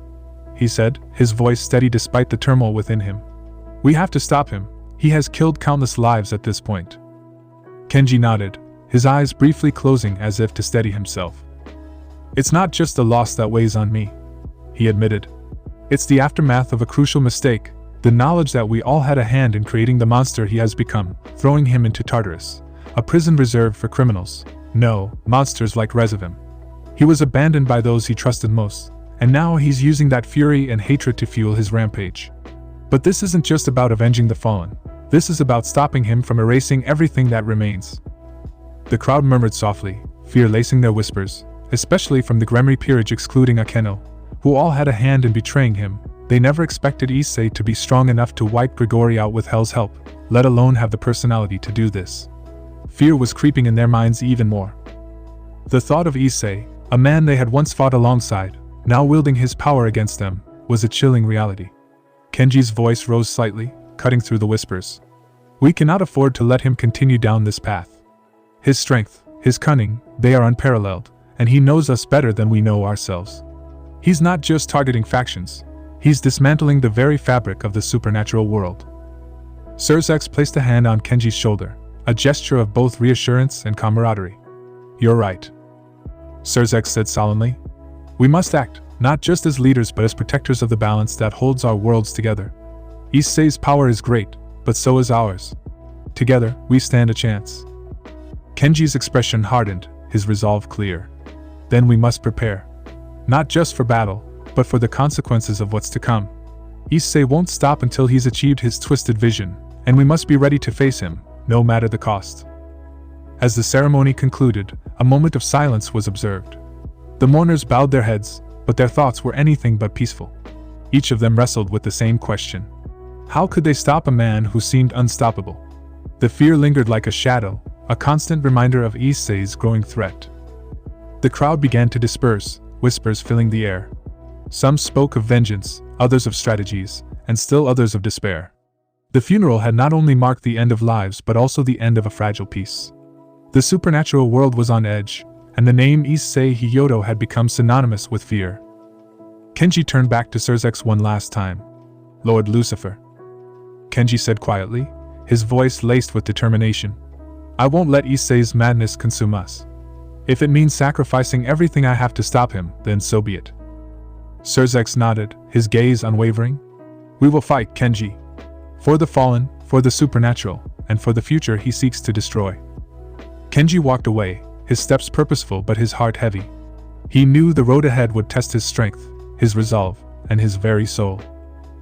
he said, his voice steady despite the turmoil within him. "We have to stop him. He has killed countless lives at this point." Kenji nodded, his eyes briefly closing as if to steady himself. "It's not just the loss that weighs on me," he admitted. "It's the aftermath of a crucial mistake, the knowledge that we all had a hand in creating the monster he has become, throwing him into Tartarus, a prison reserved for criminals. No, monsters like RageRevan. He was abandoned by those he trusted most, and now he's using that fury and hatred to fuel his rampage. But this isn't just about avenging the fallen, this is about stopping him from erasing everything that remains." The crowd murmured softly, fear lacing their whispers, especially from the Gremry peerage excluding Akeno, who all had a hand in betraying him. They never expected Issei to be strong enough to wipe Grigori out with Hell's help, let alone have the personality to do this. Fear was creeping in their minds even more. The thought of Issei, a man they had once fought alongside, now wielding his power against them, was a chilling reality. Kenji's voice rose slightly, cutting through the whispers. "We cannot afford to let him continue down this path. His strength, his cunning, they are unparalleled, and he knows us better than we know ourselves. He's not just targeting factions, he's dismantling the very fabric of the supernatural world." Serzex placed a hand on Kenji's shoulder, a gesture of both reassurance and camaraderie. "You're right," Serzex said solemnly. "We must act, not just as leaders but as protectors of the balance that holds our worlds together. Issei's power is great, but so is ours. Together, we stand a chance." Kenji's expression hardened, his resolve clear. "Then we must prepare. Not just for battle, but for the consequences of what's to come. Issei won't stop until he's achieved his twisted vision, and we must be ready to face him, no matter the cost." As the ceremony concluded, a moment of silence was observed. The mourners bowed their heads, but their thoughts were anything but peaceful. Each of them wrestled with the same question. How could they stop a man who seemed unstoppable? The fear lingered like a shadow, a constant reminder of Issei's growing threat. The crowd began to disperse, whispers filling the air. Some spoke of vengeance, others of strategies, and still others of despair. The funeral had not only marked the end of lives but also the end of a fragile peace. The supernatural world was on edge, and the name Issei Hyoudou had become synonymous with fear. Kenji turned back to Serzex one last time. "Lord Lucifer," Kenji said quietly, his voice laced with determination. "I won't let Issei's madness consume us. If it means sacrificing everything I have to stop him, then so be it. Surzex nodded, his gaze unwavering. We will fight, Kenji. For the fallen, for the supernatural, and for the future he seeks to destroy. Kenji walked away, his steps purposeful but his heart heavy. He knew the road ahead would test his strength, his resolve, and his very soul.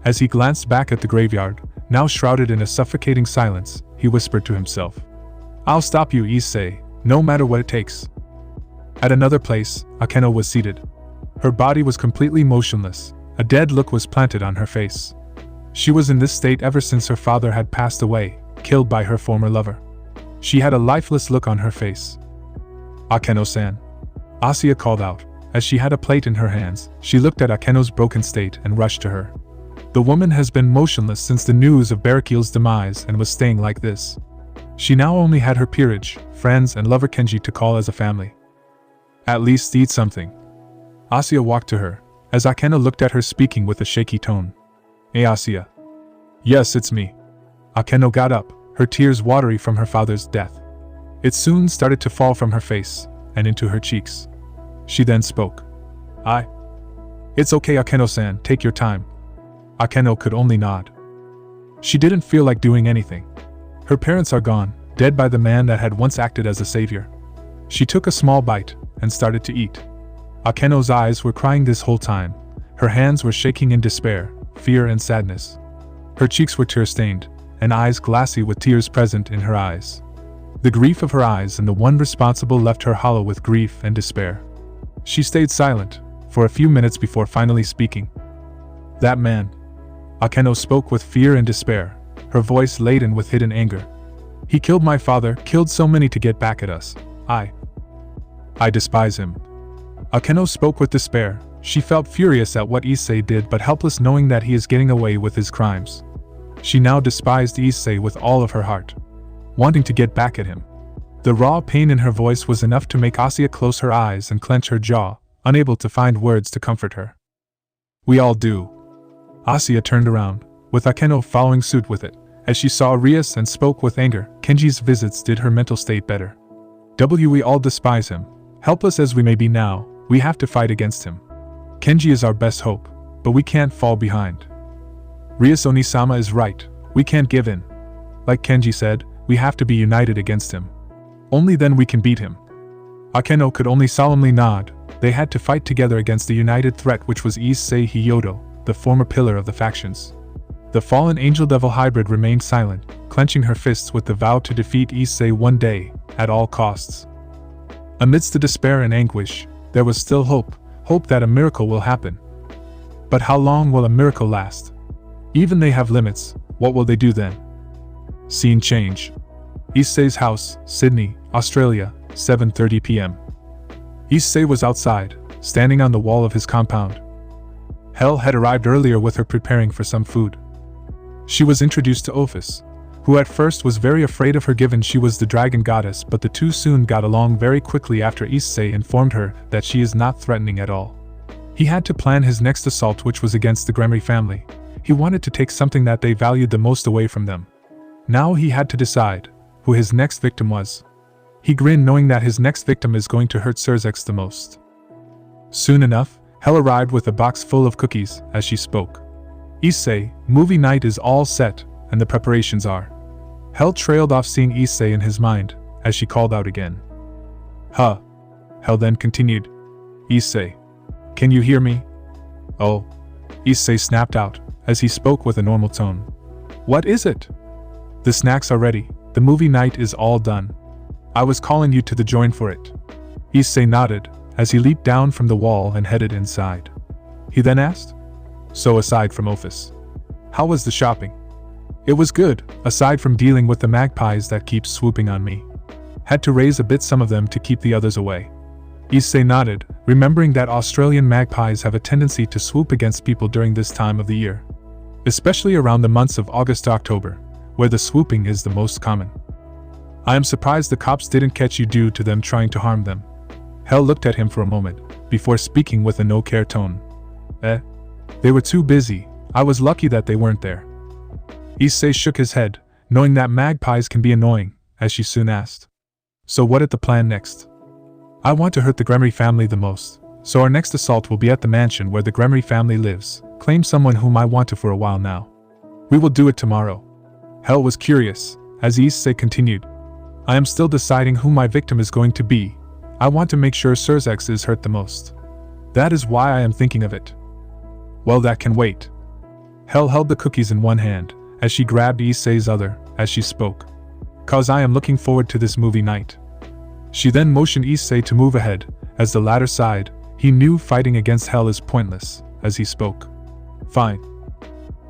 As he glanced back at the graveyard, now shrouded in a suffocating silence, he whispered to himself. I'll stop you, Issei, no matter what it takes. At another place, Akeno was seated. Her body was completely motionless, a dead look was planted on her face. She was in this state ever since her father had passed away, killed by her former lover. She had a lifeless look on her face. Akeno-san. Asuya called out. As she had a plate in her hands, she looked at Akeno's broken state and rushed to her. The woman has been motionless since the news of Barakiel's demise and was staying like this. She now only had her peerage, friends and lover Kenji to call as a family. At least eat something. Asuya walked to her, as Akeno looked at her speaking with a shaky tone. Hey Asuya. Yes, it's me. Akeno got up, her tears watery from her father's death. It soon started to fall from her face, and into her cheeks. She then spoke. It's okay Akeno-san, take your time. Akeno could only nod. She didn't feel like doing anything. Her parents are gone, dead by the man that had once acted as a savior. She took a small bite, and started to eat. Akeno's eyes were crying this whole time. Her hands were shaking in despair, fear and sadness. Her cheeks were tear-stained, and eyes glassy with tears present in her eyes. The grief of her eyes and the one responsible left her hollow with grief and despair. She stayed silent, for a few minutes before finally speaking. That man. Akeno spoke with fear and despair, her voice laden with hidden anger. He killed my father, killed so many to get back at us. I despise him. Akeno spoke with despair. She felt furious at what Issei did but helpless knowing that he is getting away with his crimes. She now despised Issei with all of her heart, wanting to get back at him. The raw pain in her voice was enough to make Asuya close her eyes and clench her jaw, unable to find words to comfort her. We all do. Asuya turned around, with Akeno following suit with it. As she saw Rias and spoke with anger, Kenji's visits did her mental state better. We all despise him. Helpless as we may be now, we have to fight against him. Kenji is our best hope, but we can't fall behind. Rias Onisama is right, we can't give in. Like Kenji said, we have to be united against him. Only then we can beat him. Akeno could only solemnly nod. They had to fight together against the united threat which was Issei Hyoudou, the former pillar of the factions. The fallen angel-devil hybrid remained silent, clenching her fists with the vow to defeat Issei one day, at all costs. Amidst the despair and anguish, there was still hope that a miracle will happen. But how long will a miracle last? Even they have limits, what will they do then? Scene change. Issei's house, Sydney, Australia, 7:30 p.m. Issei was outside, standing on the wall of his compound. Hel had arrived earlier with her preparing for some food. She was introduced to Ophis, who at first was very afraid of her given she was the dragon goddess, but the two soon got along very quickly after Issei informed her that she is not threatening at all. He had to plan his next assault, which was against the Gremory family. He wanted to take something that they valued the most away from them. Now he had to decide who his next victim was. He grinned knowing that his next victim is going to hurt Surzex the most. Soon enough, Hel arrived with a box full of cookies as she spoke. Issei, movie night is all set, and the preparations are. Hel trailed off seeing Issei in his mind, as she called out again. Huh. Hel then continued. Issei. Can you hear me? Oh. Issei snapped out, as he spoke with a normal tone. What is it? The snacks are ready, the movie night is all done. I was calling you to the join for it. Issei nodded, as he leaped down from the wall and headed inside. He then asked? So aside from Ophis, how was the shopping? It was good, aside from dealing with the magpies that keep swooping on me. Had to raise a bit some of them to keep the others away. Issei nodded, remembering that Australian magpies have a tendency to swoop against people during this time of the year. Especially around the months of August to October, where the swooping is the most common. I am surprised the cops didn't catch you due to them trying to harm them. Hel looked at him for a moment, before speaking with a no-care tone. They were too busy, I was lucky that they weren't there. Issei shook his head, knowing that magpies can be annoying, as she soon asked. So what is the plan next? I want to hurt the Gremory family the most, so our next assault will be at the mansion where the Gremory family lives, claim someone whom I want to for a while now. We will do it tomorrow. Hell was curious, as Issei continued. I am still deciding who my victim is going to be. I want to make sure Surzex is hurt the most. That is why I am thinking of it. Well, that can wait. Hell held the cookies in one hand, as she grabbed Issei's other, as she spoke. "'Cause I am looking forward to this movie night." She then motioned Issei to move ahead. As the latter sighed, he knew fighting against Hell is pointless, as he spoke. "Fine."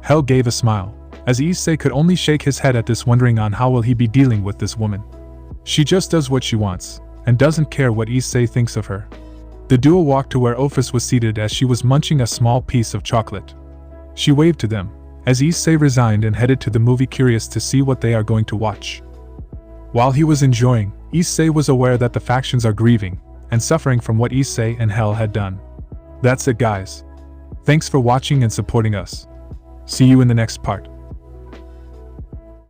Hell gave a smile, as Issei could only shake his head at this, wondering on how will he be dealing with this woman. She just does what she wants, and doesn't care what Issei thinks of her. The duo walked to where Ophis was seated as she was munching a small piece of chocolate. She waved to them, as Issei resigned and headed to the movie, curious to see what they are going to watch. While he was enjoying, Issei was aware that the factions are grieving and suffering from what Issei and Hell had done. That's it, guys. Thanks for watching and supporting us. See you in the next part.